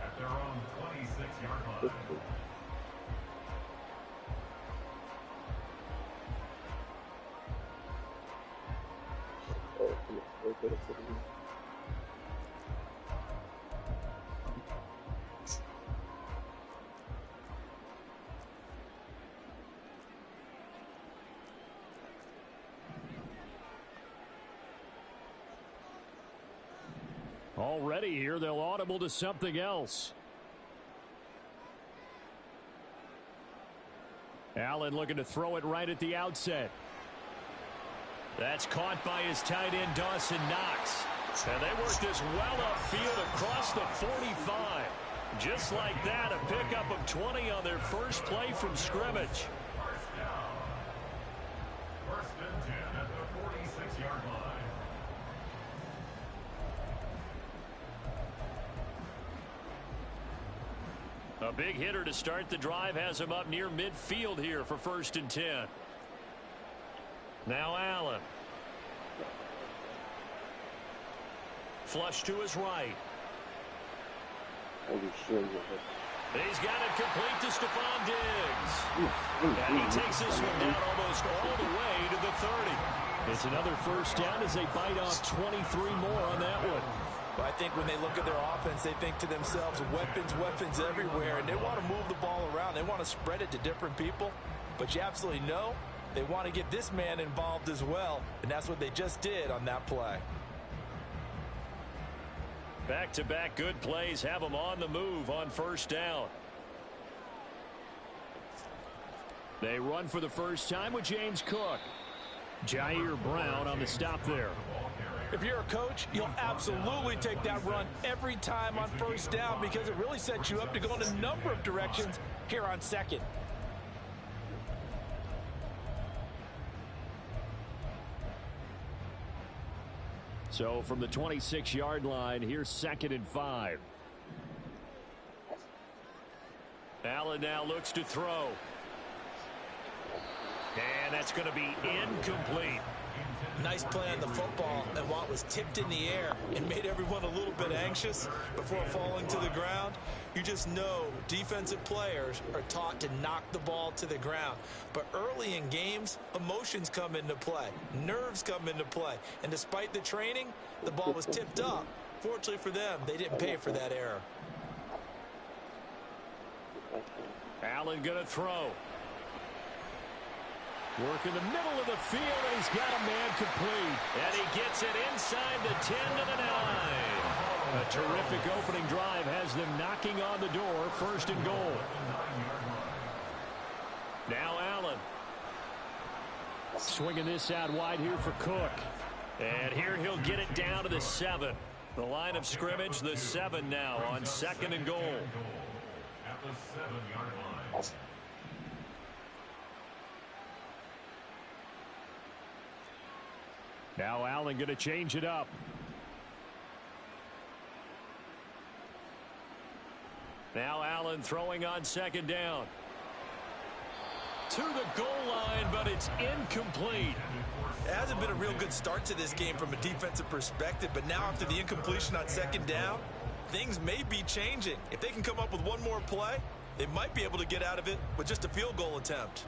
at their own 26-yard line. Already here, they'll audible to something else. Allen looking to throw it right at the outset. That's caught by his tight end, Dawson Knox. And they work this well upfield across the 45. Just like that, a pickup of 20 on their first play from scrimmage. First down. First and 10 at the 46-yard line. A big hitter to start the drive has him up near midfield here for first and 10. Now Allen. Flush to his right. He's got it complete to Stephon Diggs. And he takes this one down almost all the way to the 30. It's another first down as they bite off 23 more on that one. But I think when they look at their offense, they think to themselves, weapons, weapons everywhere, and they want to move the ball around. They want to spread it to different people. But you absolutely know they want to get this man involved as well, and that's what they just did on that play. Back-to-back good plays have them on the move on first down. They run for the first time with James Cook. Jair Brown on the stop there. If you're a coach, you'll absolutely take that run every time on first down because it really sets you up to go in a number of directions here on second. So from the 26-yard line, here's second and 5. Allen now looks to throw. And that's going to be incomplete. Nice play on the football, and while it was tipped in the air and made everyone a little bit anxious before falling to the ground, you just know defensive players are taught to knock the ball to the ground. But early in games, emotions come into play, nerves come into play, and despite the training, the ball was tipped up. Fortunately for them, they didn't pay for that error. Allen going to throw. Work in the middle of the field, and he's got a man complete. And he gets it inside the 10 to the 9. A terrific opening drive has them knocking on the door, first and goal. Now Allen. Swinging this out wide here for Cook. And here he'll get it down to the 7. The line of scrimmage, the 7 now on second and goal. At the 7-yard line. Now Allen going to change it up. Now Allen throwing on second down. To the goal line, but it's incomplete. It hasn't been a real good start to this game from a defensive perspective, but now after the incompletion on second down, things may be changing. If they can come up with one more play, they might be able to get out of it with just a field goal attempt.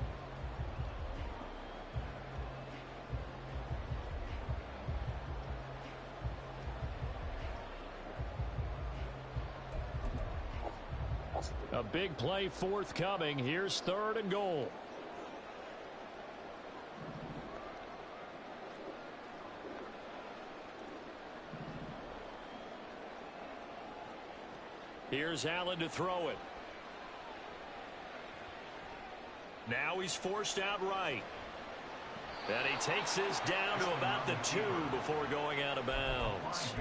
A big play forthcoming. Here's third and goal. Here's Allen to throw it. Now he's forced out right. And he takes this down to about the 2 before going out of bounds.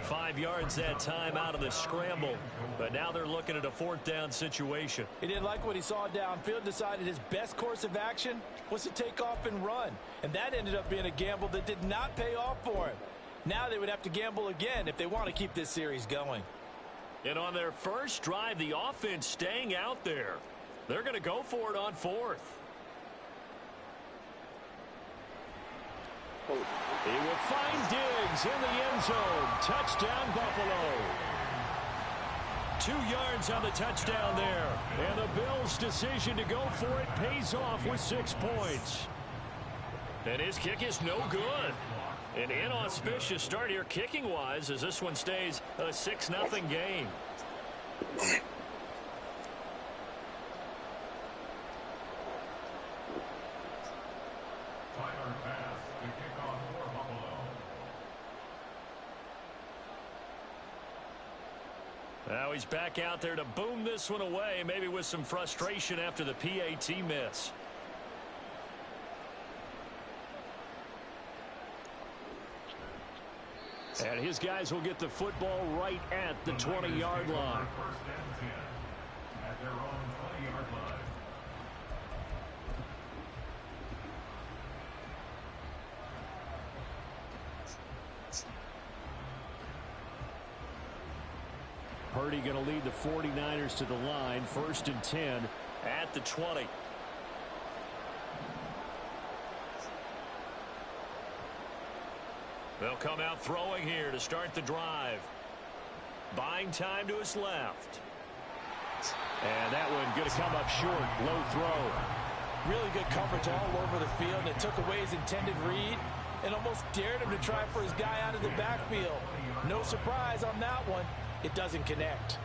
5 yards that time out of the scramble. But now they're looking at a 4th down situation. He didn't like what he saw downfield, decided his best course of action was to take off and run. And that ended up being a gamble that did not pay off for him. Now they would have to gamble again if they want to keep this series going. And on their first drive, the offense staying out there. They're going to go for it on 4th. He will find Diggs in the end zone. Touchdown, Buffalo. 2 yards on the touchdown there. And the Bills' decision to go for it pays off with 6 points. And his kick is no good. An inauspicious start here kicking-wise as this one stays a 6-0 game. Now he's back out there to boom this one away, maybe with some frustration after the PAT miss. And his guys will get the football right at the 20-yard line. First and 10 at their own 20-yard line. Purdy going to lead the 49ers to the line. 1st and 10 at the 20. They'll come out throwing here to start the drive. Buying time to his left. And that one going to come up short. Low throw. Really good coverage all over the field, and it took away his intended read and almost dared him to try for his guy out of the backfield. No surprise on that one. It doesn't connect.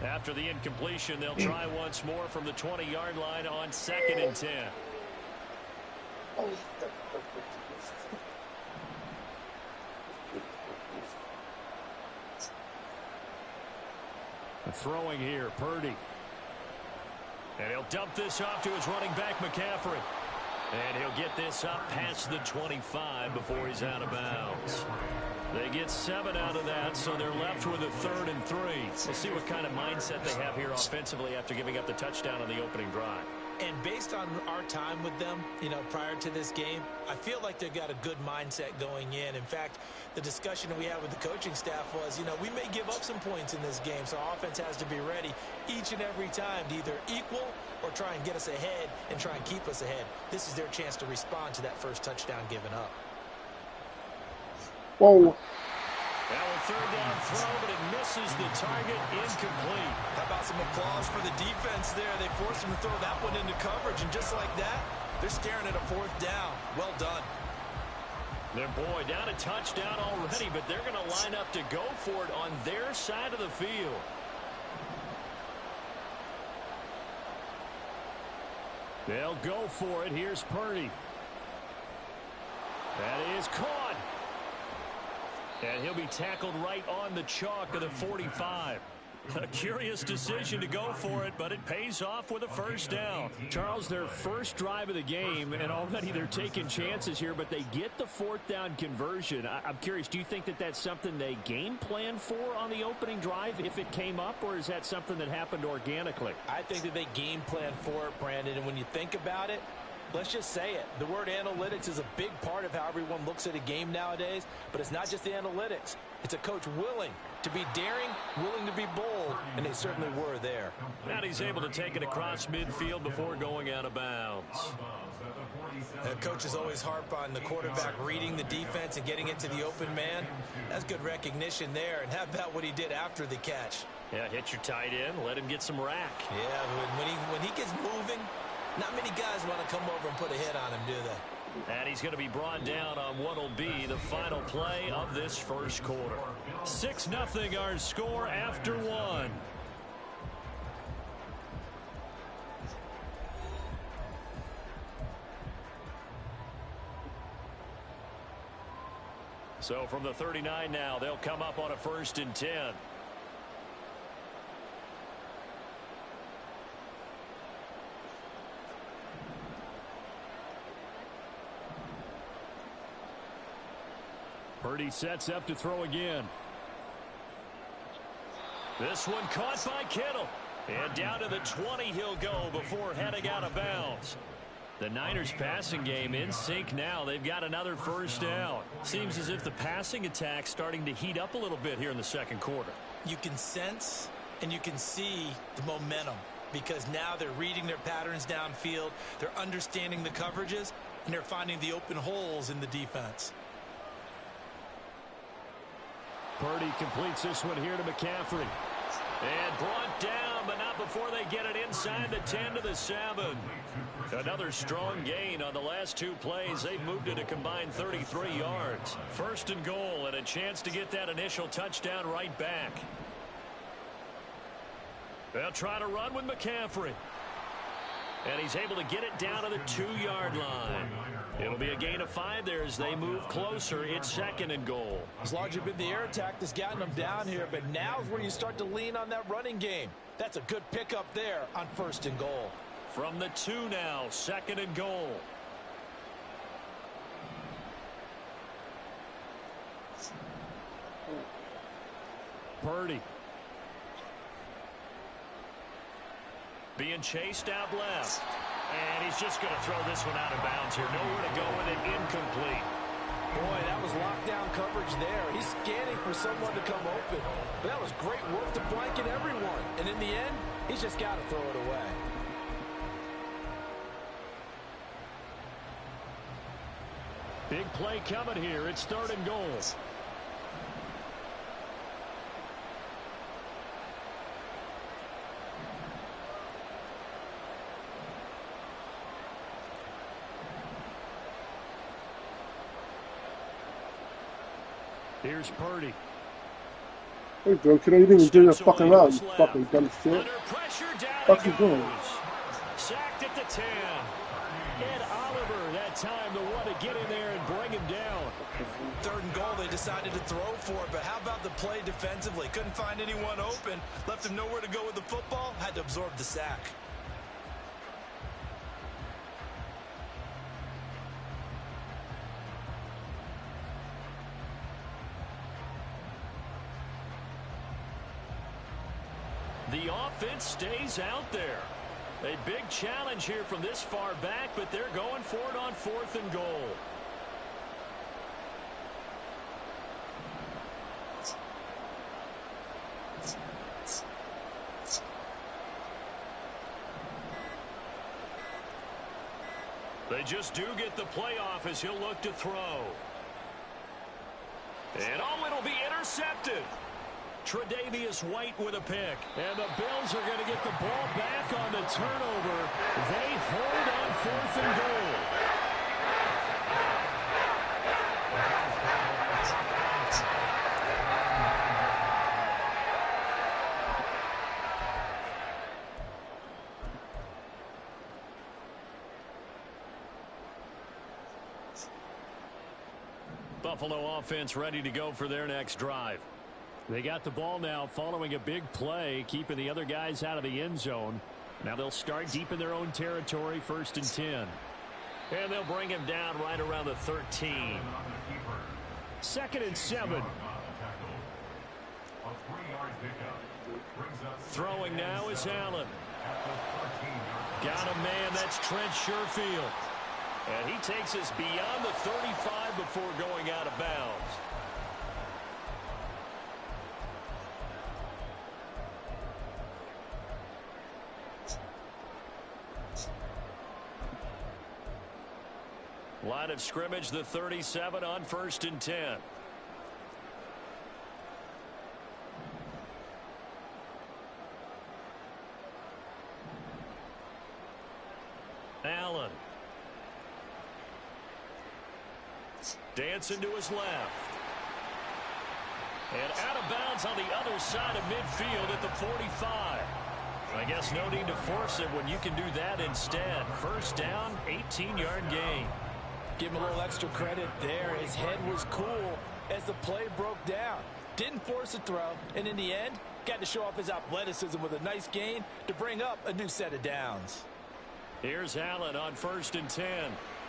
After the incompletion, they'll try once more from the 20-yard line on 2nd and 10. Throwing here, Purdy. And he'll dump this off to his running back, McCaffrey. And he'll get this up past the 25 before he's out of bounds. They get 7 out of that, so they're left with a 3rd and 3. We'll see what kind of mindset they have here offensively after giving up the touchdown on the opening drive. And based on our time with them, prior to this game, I feel like they've got a good mindset going in. In fact, the discussion that we had with the coaching staff was, we may give up some points in this game, so our offense has to be ready each and every time to either equal or try and get us ahead and try and keep us ahead. This is their chance to respond to that first touchdown given up. Whoa. Now a 3rd down throw, but it misses the target, incomplete. How about some applause for the defense there? They forced him to throw that one into coverage, and just like that, they're staring at a 4th down. Well done. Their boy down a touchdown already, but they're going to line up to go for it on their side of the field. They'll go for it. Here's Purdy. That is caught. And he'll be tackled right on the chalk of the 45. A curious decision to go for it, but it pays off with a 1st down. Charles, their first drive of the game, and already they're taking chances here, but they get the 4th down conversion. I'm curious, do you think that that's something they game plan for on the opening drive if it came up, or is that something that happened organically? I think that they game plan for it, Brandon, and when you think about it, let's just say it. The word analytics is a big part of how everyone looks at a game nowadays, but it's not just the analytics. It's a coach willing to be daring, willing to be bold, and they certainly were there. And he's able to take it across midfield before going out of bounds. The coaches always harp on the quarterback reading the defense and getting it to the open man. That's good recognition there, and how about what he did after the catch? Yeah, hit your tight end, let him get some rack. Yeah, when he gets moving, not many guys want to come over and put a hit on him, do they? And he's going to be brought down on what will be the final play of this first quarter. 6-0 our score after 1. So from the 39 now, they'll come up on a 1st and 10. Purdy sets up to throw again. This one caught by Kittle. And down to the 20 he'll go before heading out of bounds. The Niners passing game in sync now. They've got another first down. Seems as if the passing attack's starting to heat up a little bit here in the second quarter. You can sense and you can see the momentum because now they're reading their patterns downfield. They're understanding the coverages, and they're finding the open holes in the defense. Purdy completes this one here to McCaffrey. And brought down, but not before they get it inside the 10 to the 7. Another strong gain on the last two plays. They've moved it a combined 33 yards. First and goal, and a chance to get that initial touchdown right back. They'll try to run with McCaffrey. And he's able to get it down to the 2-yard line. It'll be a gain of 5 there as they move closer. It's second and goal. It's largely been the air attack that's gotten them down here, but now is where you start to lean on that running game. That's a good pickup there on first and goal. From the 2 now, second and goal. Purdy. Being chased out left. And he's just going to throw this one out of bounds here. Nowhere to go with it. Incomplete. Boy, that was lockdown coverage there. He's scanning for someone to come open. But that was great work to blanket everyone. And in the end, he's just got to throw it away. Big play coming here. It's third and goal. Here's Purdy. Hey, bro, can I even do that fucking route, you fucking dumb shit? Under pressure, down What's he he doing? goes. Sacked at the 10. Ed Oliver, that time, the one to get in there and bring him down. Third and goal, they decided to throw for it, but how about the play defensively? Couldn't find anyone open, left him nowhere to go with the football, had to absorb the sack. The offense stays out there. A big challenge here from this far back, but they're going for it on fourth and goal. They just do get the playoff as he'll look to throw. And oh, it'll be intercepted. Tre'Davious White with a pick. And the Bills are going to get the ball back on the turnover. They hold on fourth and goal. Buffalo offense ready to go for their next drive. They got the ball now following a big play, keeping the other guys out of the end zone. Now they'll start deep in their own territory, first and 10. And they'll bring him down right around the 13. Second and 7. Throwing now is Allen. Got a man, that's Trent Sherfield. And he takes us beyond the 35 before going out of bounds. Line of scrimmage, the 37 on first and 10. Allen. Dancing to his left. And out of bounds on the other side of midfield at the 45. I guess no need to force it when you can do that instead. First down, 18-yard gain. Give him a little extra credit there. His head was cool as the play broke down. Didn't force a throw, and in the end, got to show off his athleticism with a nice gain to bring up a new set of downs. Here's Allen on first and 10.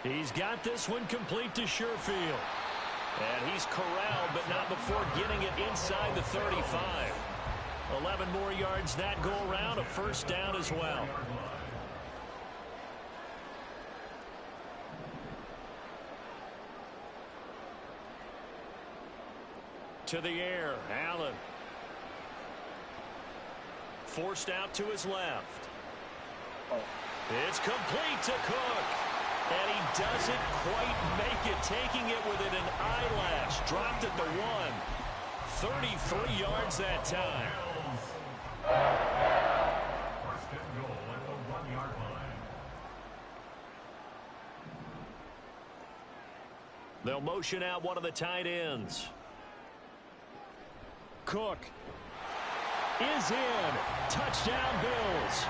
He's got this one complete to Sherfield. And he's corralled, but not before getting it inside the 35. 11 more yards that go around, a first down as well. To the air, Allen. Forced out to his left. It's complete to Cook. And he doesn't quite make it, taking it within an eyelash. Dropped at the 1. 33 yards that time. First and goal at the 1-yard line. They'll motion out one of the tight ends. Cook is in. Touchdown, Bills.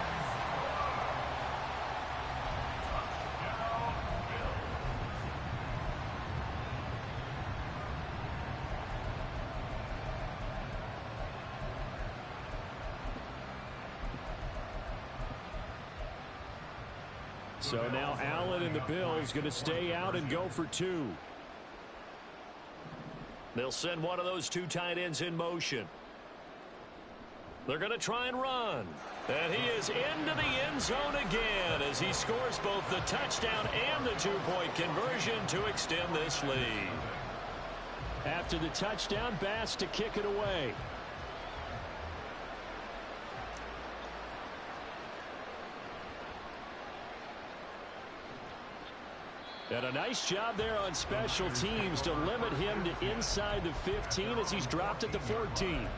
So now Allen and the Bills going to stay out and go for 2. They'll send one of those 2 tight ends in motion. They're going to try and run. And he is into the end zone again as he scores both the touchdown and the 2-point conversion to extend this lead. After the touchdown, Bass to kick it away. And a nice job there on special teams to limit him to inside the 15 as he's dropped at the 14.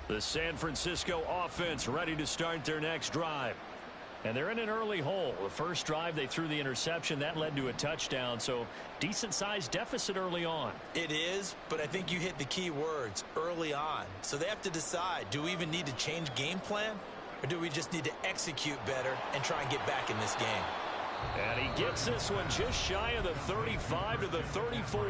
The San Francisco offense ready to start their next drive. And they're in an early hole. The first drive, they threw the interception. That led to a touchdown, so decent-sized deficit early on. It is, but I think you hit the key words, early on. So they have to decide, do we even need to change game plan, or do we just need to execute better and try and get back in this game? And he gets this one just shy of the 35 to the 34.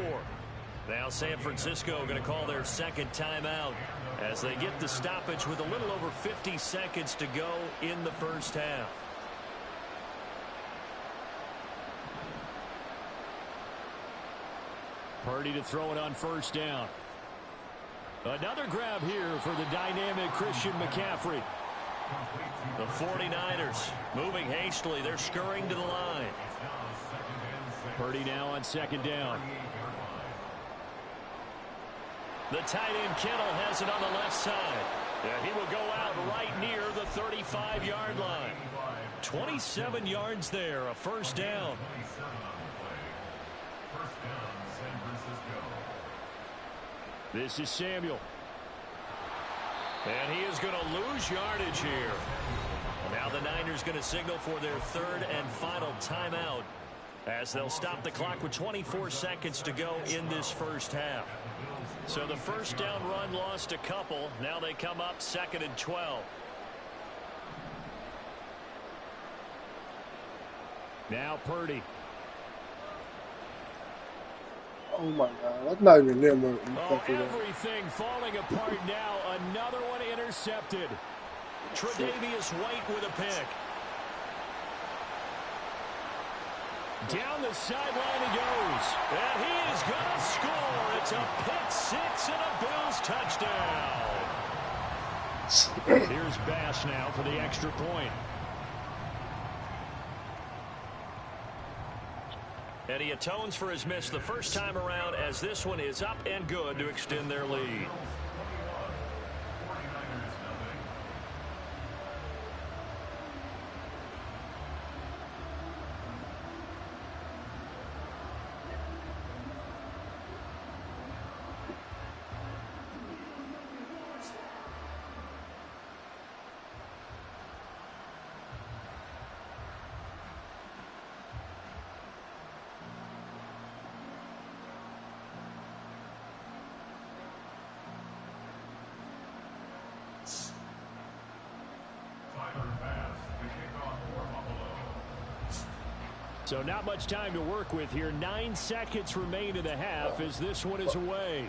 Now San Francisco going to call their second timeout as they get the stoppage with a little over 50 seconds to go in the first half. Purdy to throw it on first down. Another grab here for the dynamic Christian McCaffrey. The 49ers moving hastily. They're scurrying to the line. Purdy now on second down. The tight end Kittle has it on the left side. And he will go out right near the 35-yard line. 27 yards there, a first down. This is Samuel. And he is going to lose yardage here. Now the Niners going to signal for their third and final timeout as they'll stop the clock with 24 seconds to go in this first half. So the first down run lost a couple. Now they come up 2nd and 12. Now Purdy. Oh my God, that's not even them. Everything falling apart now. Another one intercepted. Tre'Davious White with a pick. Down the sideline he goes. And he is going to score. It's a pick six and a Bills touchdown. Here's Bass now for the extra point. And he atones for his miss the first time around as this one is up and good to extend their lead. So not much time to work with here. 9 seconds remain in the half as this one is away.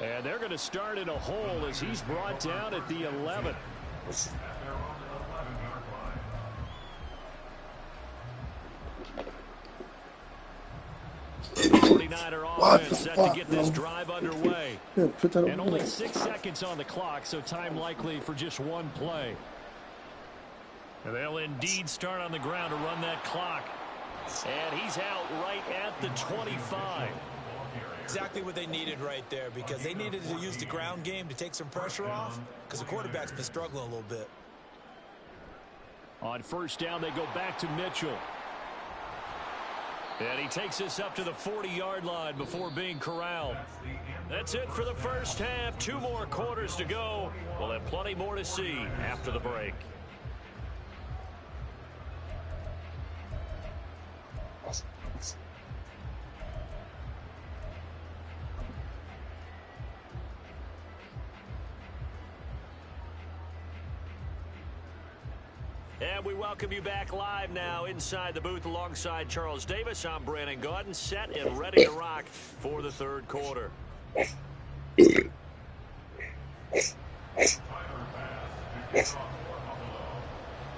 And they're going to start in a hole as he's brought down at the 11. The 49er offense set to get this drive underway. And only 6 seconds on the clock, so time likely for just one play. And they'll indeed start on the ground to run that clock. And he's out right at the 25. Exactly what they needed right there, because they needed to use the ground game to take some pressure off, because the quarterback's been struggling a little bit. On first down, they go back to Mitchell. And he takes this up to the 40-yard line before being corralled. That's it for the first half. 2 more quarters to go. We'll have plenty more to see after the break. And we welcome you back live now inside the booth alongside Charles Davis. I'm Brandon Gaudin, set and ready to rock for the third quarter. The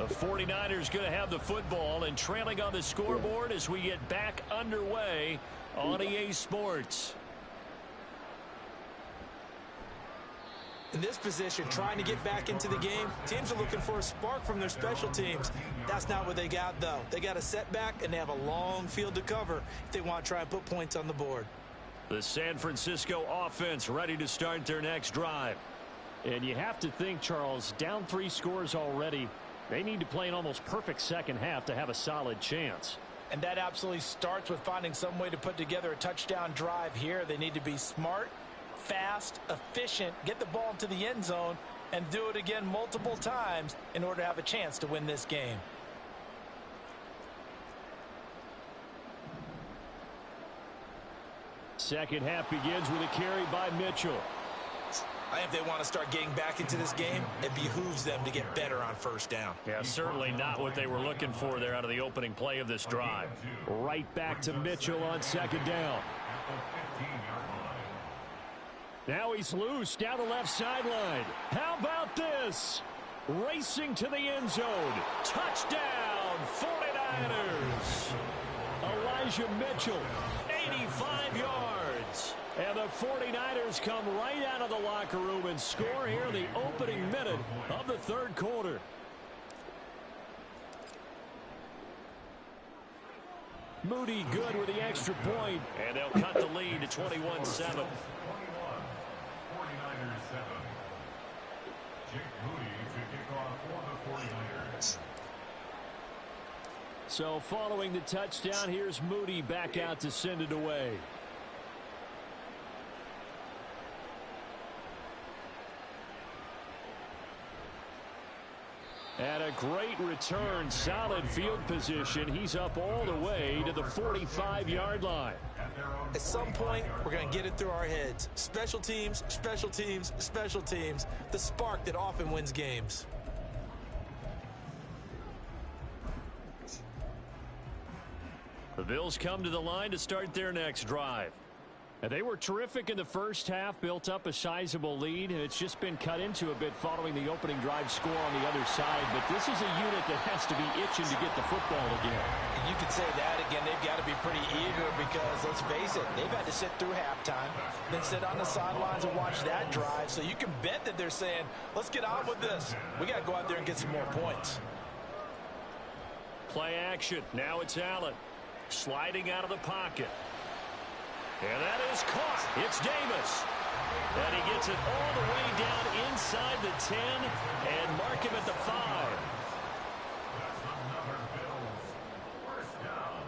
49ers going to have the football and trailing on the scoreboard as we get back underway on EA Sports. In this position, trying to get back into the game, teams are looking for a spark from their special teams. That's not what they got, though. They got a setback, and they have a long field to cover if they want to try and put points on the board. The San Francisco offense ready to start their next drive. And you have to think, Charles, down 3 scores already. They need to play an almost perfect second half to have a solid chance. And that absolutely starts with finding some way to put together a touchdown drive here. They need to be smart, fast, efficient, get the ball into the end zone, and do it again multiple times in order to have a chance to win this game. Second half begins with a carry by Mitchell. I think if they want to start getting back into this game, it behooves them to get better on first down. Yeah, certainly not what they were looking for there out of the opening play of this drive. Right back to Mitchell on second down. Now he's loose down the left sideline. How about this? Racing to the end zone. Touchdown, 49ers. Elijah Mitchell, 85 yards. And the 49ers come right out of the locker room and score here in the opening minute of the third quarter. Moody good with the extra point. And they'll cut the lead to 21-7. So following the touchdown, here's Moody back out to send it away. And a great return, solid field position. He's up all the way to the 45-yard line. At some point, we're going to get it through our heads. Special teams, special teams, special teams. The spark that often wins games. The Bills come to the line to start their next drive. And they were terrific in the first half, built up a sizable lead, and it's just been cut into a bit following the opening drive score on the other side. But this is a unit that has to be itching to get the football again. And you could say that again. They've got to be pretty eager because, let's face it, they've had to sit through halftime, then sit on the sidelines and watch that drive. So you can bet that they're saying, let's get on with this. We got to go out there and get some more points. Play action. Now it's Allen sliding out of the pocket. And that is caught. It's Davis. And he gets it all the way down inside the 10 and mark him at the 5. That's another Bills. First down.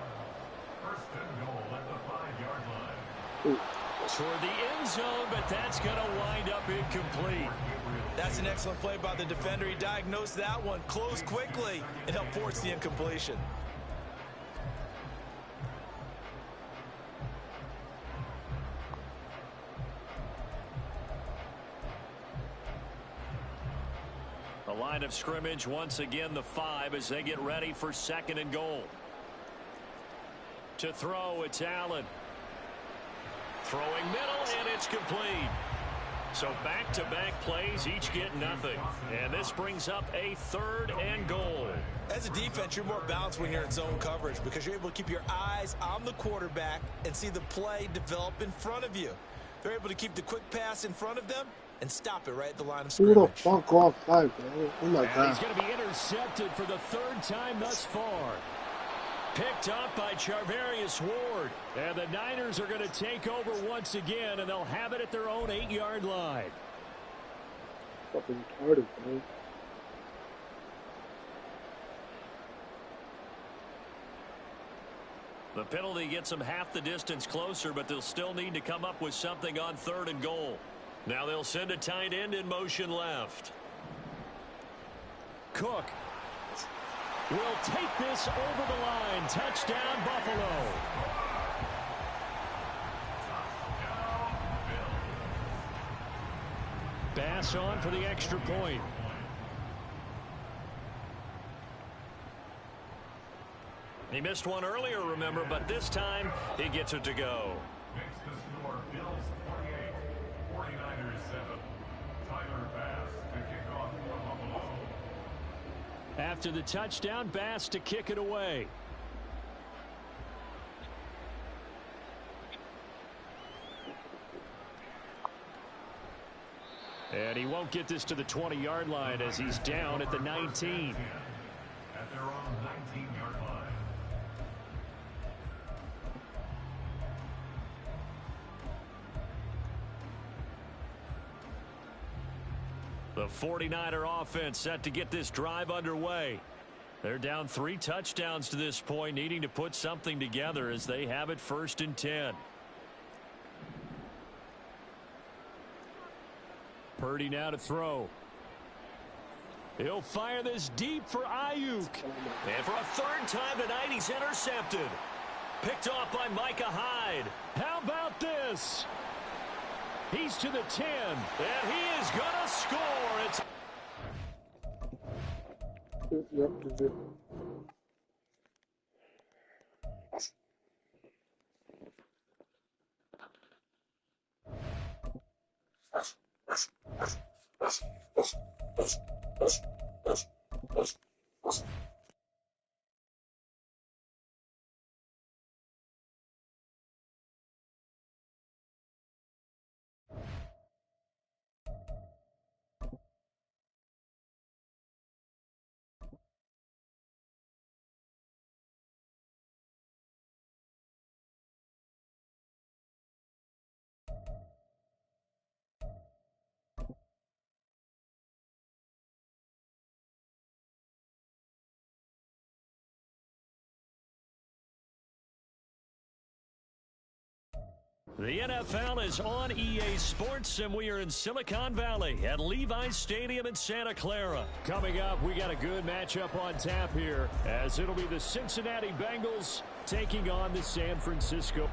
First and goal at the 5-yard line. Toward the end zone, but that's going to wind up incomplete. That's an excellent play by the defender. He diagnosed that one, closed quickly, and helped force the incompletion. Line of scrimmage, once again, the 5 as they get ready for 2nd and goal. To throw, it's Allen. Throwing middle, and it's complete. So back-to-back plays, each get nothing. And this brings up a 3rd and goal. As a defense, you're more balanced when you're in zone coverage because you're able to keep your eyes on the quarterback and see the play develop in front of you. They're able to keep the quick pass in front of them and stop it right at the line of scrimmage. Who the fuck off five, man? Oh my God. He's going to be intercepted for the 3rd time thus far. Picked up by Charvarius Ward. And the Niners are going to take over once again, and they'll have it at their own 8-yard line. Fucking retarded, man. The penalty gets them half the distance closer, but they'll still need to come up with something on 3rd and goal. Now they'll send a tight end in motion left. Cook will take this over the line. Touchdown, Buffalo. Bass on for the extra point. He missed one earlier, remember, but this time he gets it to go. Makes the score Bills 48, 49ers 7. Tyler Bass to kick off for Buffalo. After the touchdown, Bass to kick it away. And he won't get this to the 20-yard line as he's down at the 19. At their own 19-yard line. The 49er offense set to get this drive underway. They're down 3 touchdowns to this point, needing to put something together as they have it 1st and 10. Purdy now to throw. He'll fire this deep for Ayuk. And for a 3rd time tonight, he's intercepted. Picked off by Micah Hyde. How about this? He's to the 10. And he is going to score. It's The NFL is on EA Sports, and we are in Silicon Valley at Levi's Stadium in Santa Clara. Coming up, we got a good matchup on tap here, as it'll be the Cincinnati Bengals taking on the San Francisco.